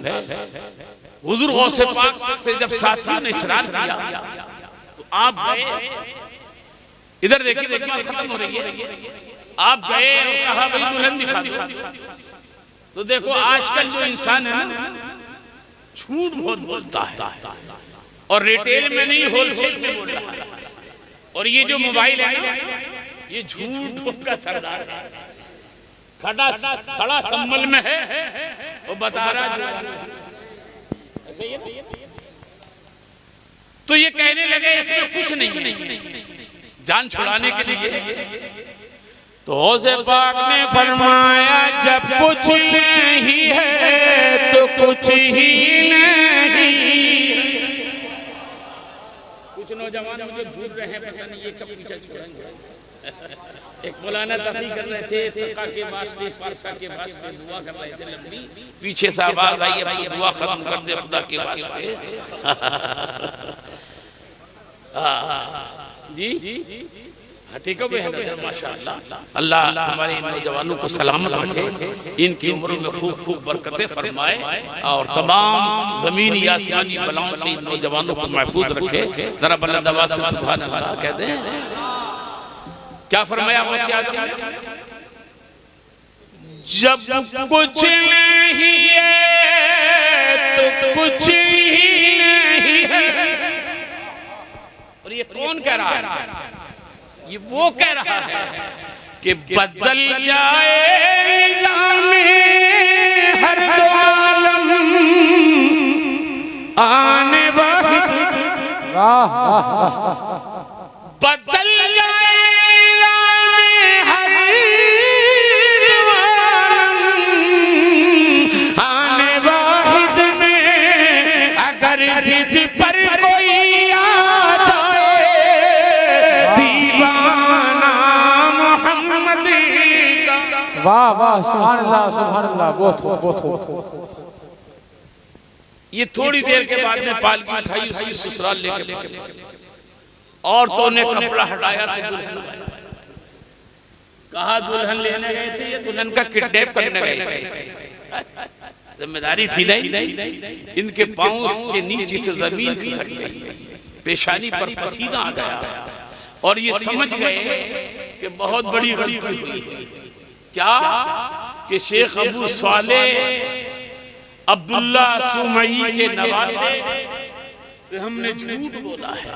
हुजूर गौसे पाक से जब साथियों ने इशरार किया तो आप गए, इधर देखिए खत्म हो रही है, आप गए और कहा भाई दुल्हन दिखा दो। तो देखो आजकल जो इंसान है ना झूठ बहुत बोलता है और रिटेल में नहीं होलसेल में बोल रहा है। और ये जो मोबाइल है ये झूठ का सरदार है। खड़ा संभल में है वो बता रहा है। तो ये कहने लगे इसमें कुछ नहीं, जान छुड़ाने के लिए। तो गौसे पाक ने फरमाया जब कुछ नहीं है तो कुछ ही नहीं। कुछ नौजवान मुझे ढूंढ रहे हैं, पता नहीं ये कब पीछे छोड़ेंगे। एक मौलाना तकरीर कर रहे थे फिक़्ह के वास्ते, फारसा के वास्ते दुआ कर रहे थे लंबी, पीछे से आवाज आई है दुआ खत्म कर दे खुदा के वास्ते। जी ठीक है माशाअल्लाह। अल्लाह हमारे इन नौजवानों को सलामत रखे, इनकी उम्र में खूब खूब बरकतें फरमाए और तमाम ज़मीनी आसमानी बलाओं से इन नौजवानों को महफूज रखे। जरा बुलंद आवाज़ से सुभान अल्लाह कहते हैं। क्या फरमाया? जब कुछ नहीं है तो कुछ ही नहीं है। और ये कौन कह रहा है? ये वो कह रहा है कि बदल जाए हर दो आलम आने वाहिद, बदल जाए हर दो आलम आने वाहिद में अगर जिद पर कोई आ जाए दीवाना मोहम्मद का। वाह वाह सुभान अल्लाह बहुत हो। ये थोड़ी देर के बाद में पालकी उठाई उसकी ससुराल लेके औरतों ने कपड़ा हटाया तो दुल्हन कहा दुल्हन लेने गए थे, ये दुल्हन का किडनैप करने गए थे। जिम्मेदारी थी नहीं। इनके पांव के नीचे से जमीन खिसक गई, पेशानी पर पसीना आ गया और ये समझ गए कि बहुत बड़ी गलती हुई। क्या कि शेख अबू साले अब्दुल्ला सुमई के नवासे तो हमने झूठ बोला है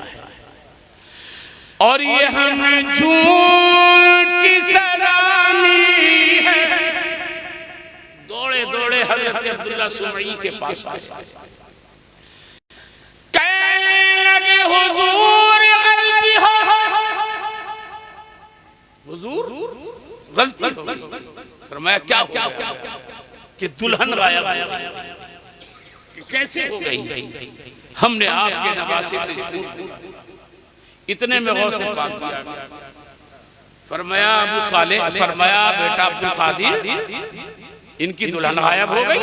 और ये हमें झूठ की सजा ली है। दौड़े दौड़े हजरत अब्दुल्ला सुमई के पास आए, कहने लगे हुजूर गलती हो, हुजूर गलती हो। फरमाया क्या कि दुल्हन गायब कैसे हो गई? हमने आपके नवासे से झूठ। इतने में गौसे पाक दिया। फरमाया अबू साले, फरमाया बेटा अब्दुल कादिर इनकी दुल्हन गायब हो गई।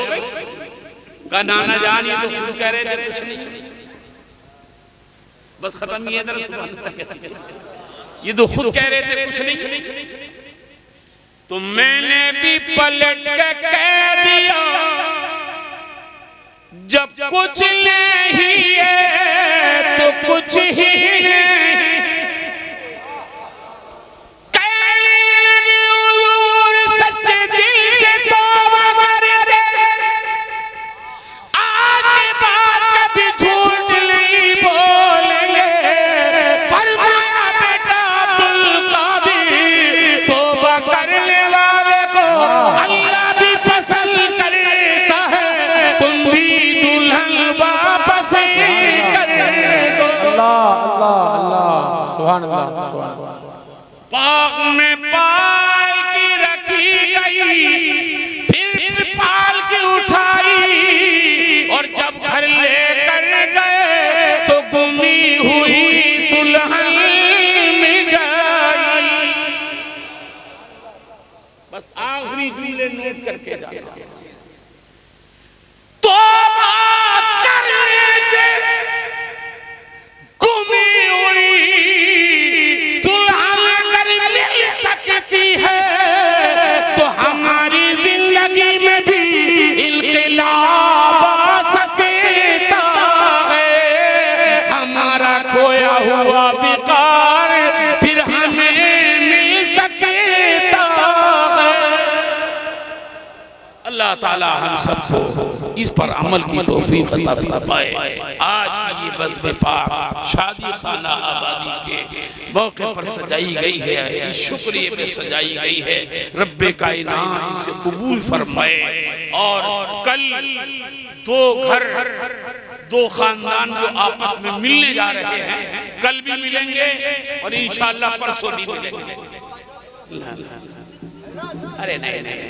का नाना जान ये तो खुद कह रहे थे कुछ नहीं, बस खत्म ही है। ये तो खुद कह रहे थे कुछ नहीं, तो मैंने भी पलट के कह दिया जब कुछ नहीं है तो कुछ ही नहीं। सच्चे दिल से तौबा कर दे, आज के बाद कभी झूठ नहीं बोलेंगे। फरमाया बेटा अब्दुल कादिर तौबा करने वाले को अल्लाह भी पसंद करता है, तुम भी दुल्हन वापस कर दो। अल्लाह सुभान अल्लाह। पाक में पालकी रखी गई, फिर पालकी उठाई और जब घर लेकर गए तो गुमी हुई दुल्हन मिल गई। नीयत करके जाना। तो करने से गुमी हुई दुल्हन अगर मिल सकती है तो हमारी जिंदगी में भी इनकलाब आ सकता है। हमारा खोया हुआ बेकार फिर हमें मिल सकता है। अल्लाह ताला हम सबको इस पर अमल की तौफीक अता फरमाए। आज की ये बज़्म पाक शादी खाना आबादी के मौके पर सजाई गई है, इस शुक्रिया पे सजाई गई है। रब्बे कायनात इसे कबूल फरमाए। और कल दो घर दो खानदान जो आपस में मिलने जा रहे हैं, कल भी मिलेंगे और इंशाअल्लाह परसों भी मिलेंगे। अरे नहीं नहीं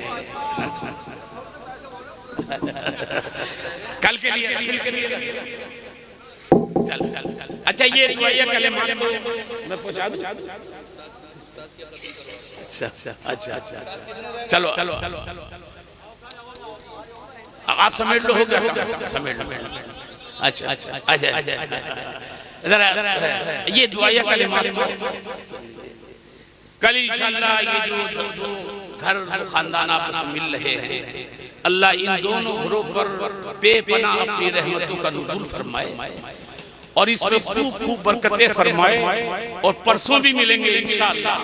कल के लिए चल चल चल। अच्छा ये दुआया कलेमा तो मैं पहुंचा दूं। अच्छा अच्छा अच्छा चलो चलो आप समेट लो, हो गया समेट लो। अच्छा अच्छा अच्छा जरा ये दुआया कलेमा कल इंशाअल्लाह ये जो दो घर खानदान आपस में मिल रहे हैं, अल्लाह इन दोनों घरों पर बेपनाह अपनी रहमतों का नुज़ूल फरमाए और इसमें खूब खूब बरकतें फरमाए। और परसों भी मिलेंगे इंशाअल्लाह।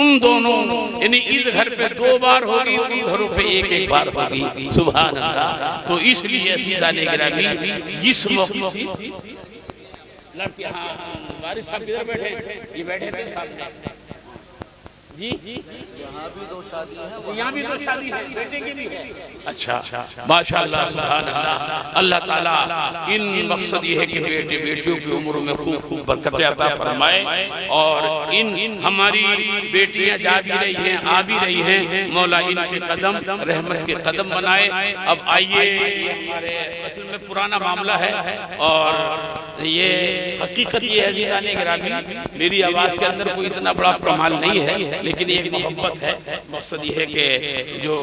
उन दोनों यानी इस घर पे 2 बार होगी, उन घरों पे एक बार होगी। सुभान अल्लाह। तो इसलिए अज़ीज़ाने गिरामी इस मौके वारिस साहब किधर बैठे? ये बैठे थे सामने जी। यहाँ भी 2 शादी है, यहाँ भी 2 शादी है, बेटे की भी है। अच्छा माशाअल्लाह सुभान अल्लाह। अल्लाह ताला इन मकसद ये है कि बेटे बेटियों की उम्र में खूब खूब बरकतें अता फरमाए। और इन हमारी बेटियां जा भी रही हैं, आ भी रही हैं, मौला इनके कदम रहमत के कदम बनाए। अब आइए, हमारे असल में पुराना मामला है और ये हकीकत ये है अज़ीज़ाने गिरामी, मेरी आवाज़ के अंदर कोई इतना बड़ा कमाल नहीं है, लेकिन एक मोहब्बत है। मकसद ये है कि जो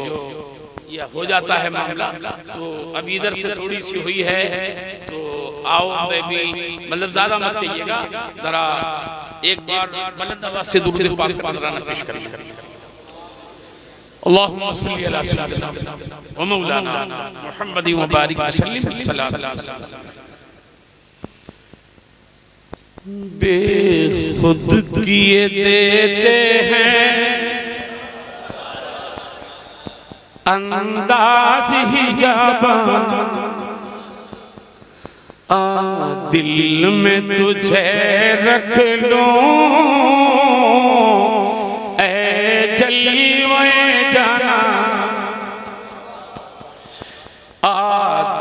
यह हो जाता है मामला, तो अब इधर से थोड़ी सी हुई है तो आओ बेबी, मतलब ज्यादा मत कहिएगा, जरा एक बार बुलंद आवाज से दुरूद पाक का नज़राना पेश करिए। अल्लाहुम्मा सल्ली अला सय्यिदिना व मौलाना मुहम्मद व बारिक वसल्लिम सल्लल्लाहु बेखुद किए देते हैं अंदाज ही जाबान, दिल में तुझे रख लूं ऐ जलवे जाना,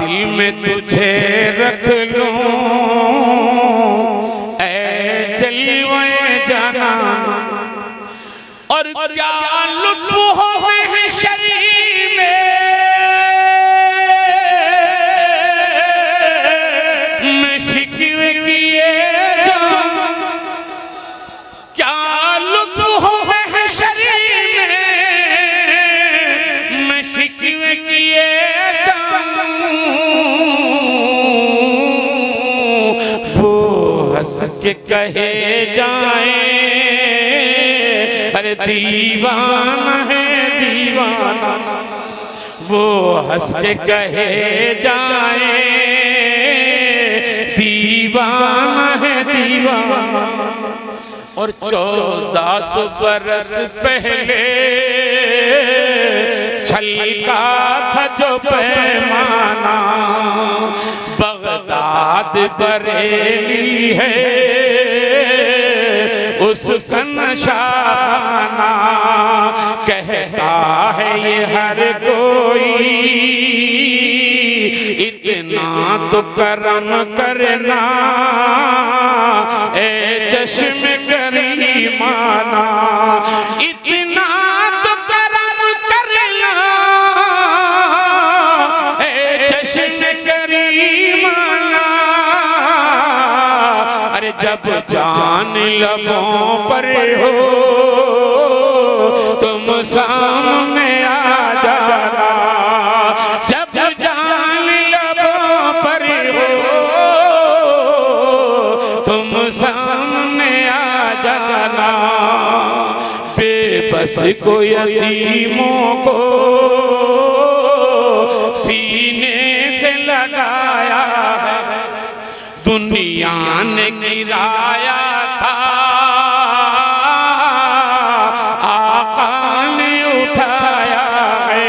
दिल में तुझे रख लूं और क्या लुत्फ हो शरीर में शिकवे किए जाऊं, क्या लुत्फ हो शरीर में शिकवे किए जाऊं, वो हंस के कहे जाए अरे दीवाना है दीवाना, वो हंस के कहे जाए दीवाना है दीवाना। और 1400 बरस पहले छलका था जो पैमाना, बगदाद बरेली है उसका नशाना, कहता है ये हर कोई इतना तो करम करना ए चश्मे करीमाना, इतना तो करम करना ए चश्मे करीमाना। अरे जब जान लबों पर हो तुम सामने आ जा, बस को यतीमों को सीने से लगाया है, दुनिया ने गिराया था आका ने उठाया है,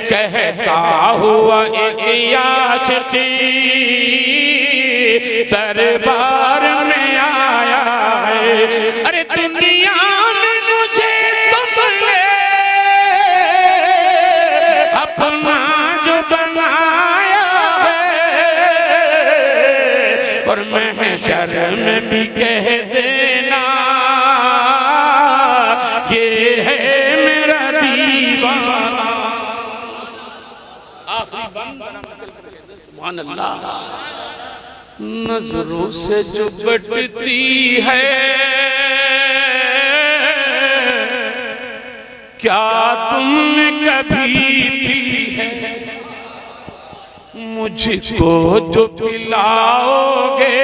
कहता हुआ एक याचकी दरबार में आया है। अरे दुनिया में मुझे तुमने अपना जो बनाया है, और महशर में भी कह देना ये है मेरा दीवाना। आखिरी बंद सुभान अल्लाह। नजरों से जो बटती है क्या तुमने कभी पी है, मुझको जो पिलाओगे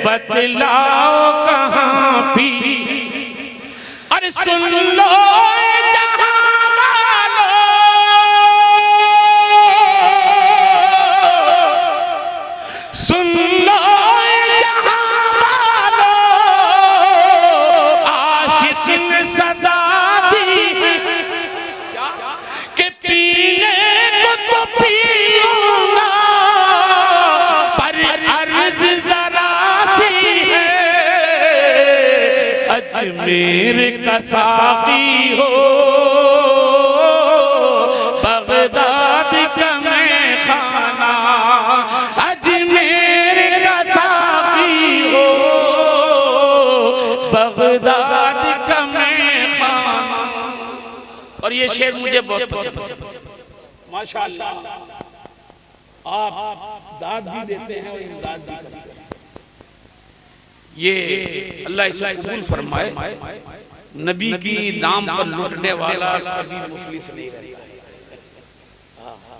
बतलाओ कहाँ पी। अरे सुन लो अजमेर का साकी हो, बगदाद का मैं खाना, अजमेर का साकी हो, बगदाद का मैं खाना। और ये शेर मुझे बहुत पसंद है माशाअल्लाह। आप दाद भी देते हैं और इमदाद भी करते हैं। ये अल्लाह इसे कबूल फरमाए। नबी की नाम पर लुटने वाला कभी मुफलिस नहीं रहता।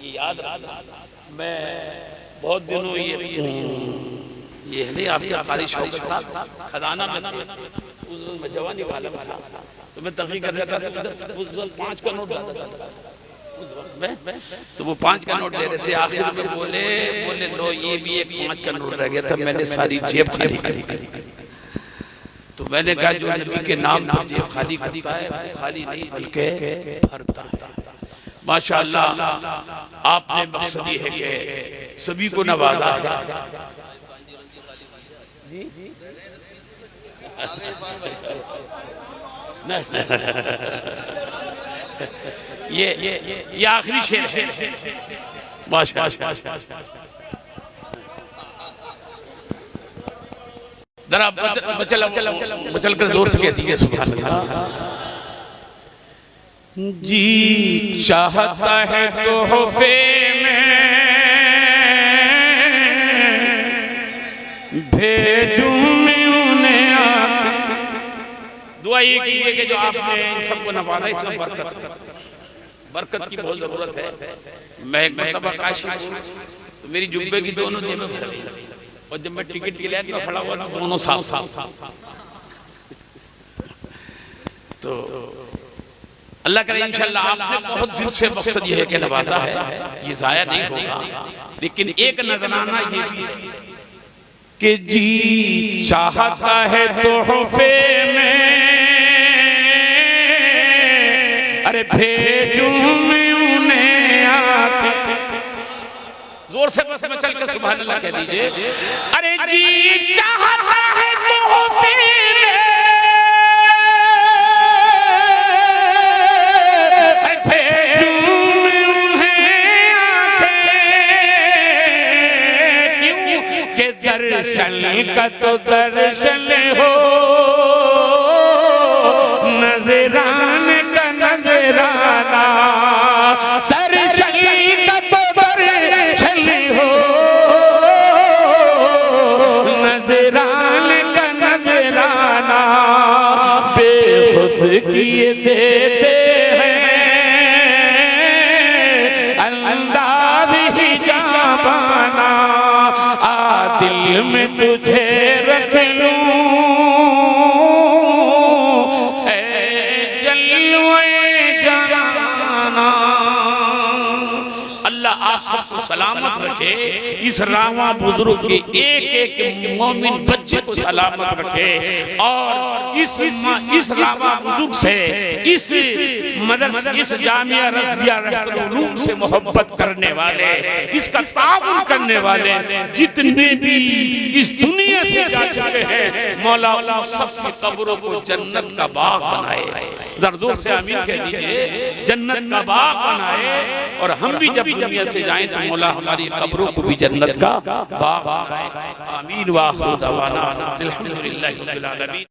ये याद रखना। मैं बहुत दिनों ये नहीं आपके कारी शौक के साथ खजाना में मैं जवानी वाला था, तो मैं तकलीफ कर रहा था, उस वक्त 5 का नोट आता था, तो वो 5 का नोट दे रहे थे। आखिर में बोले लो ये भी एक 5 का नोट रह गया था, मैंने सारी जेब खाली करी। तो मैंने कहा जो नबी के नाम पर जेब खाली करता है खाली नहीं बल्कि भरता है। माशाअल्लाह आपने मकसद ये है कि सभी को नवाजा है। ये आखिरी शेर है माशाअल्लाह। जरा बचल कर जोर से कहती है सुभान अल्लाह। जी चाहता है तोहफे में भेजूं मैं उन्हें आके। दुआ ये कीजिए कि जो आपने इन सबको नवाजा इसमें बरकत की बहुत जरूरत है। मैं एक मरतबा काशी तो मेरी जुब्बे की दोनों जेबें भर ली, और जब मैं टिकट की लाइन में खड़ा हुआ तो दोनों साफ। तो अल्लाह करे इंशाअल्लाह आपने बहुत दिल से मकसद ये है कि नवाजा है, ये जाया नहीं होगा। लेकिन एक नजराना ये भी है कि जी चाहता है तोहफे में अरे भेजूं मैं उन्हें आके। जोर से बस में चल के सुभान अल्लाह कह दीजिए। अरे जी चाहता है तोहफे में भेजूं मैं उन्हें आके। क्यों के दर्शन का तो दर्शन हो, नजराने का नजराना, दर्शन का तो दर्शन हो, नजराने का नजराना। बेखुद किए देते अंदाज ही जाबाना। आ दिल में तुझे रख लूं आप सबको सलामत रखे, इस रामा बुजुर्ग के एक एक मोमिन बच्चे को सलामत रखे, और इस रामा बुजुर्ग से, इस मदरसा, इस जामिया रज़विया रहमतुल उलूम से मोहब्बत करने वाले, इसका ताउन करने वाले जितने भी इस दुनिया से जा चुके हैं, मौला सबकी कब्रों को जन्नत का बाग बनाए। दर्दों से आमीन कह दीजिए, जन्नत का बाग बनाए, और हम भी जब दुनिया से जाएं तो मौला हमारी कब्रों को भी जन्नत का बाग बनाए। आमीन। व आखिर दवाना अल्हम्दुलिल्लाहि रब्बिल आलमीन।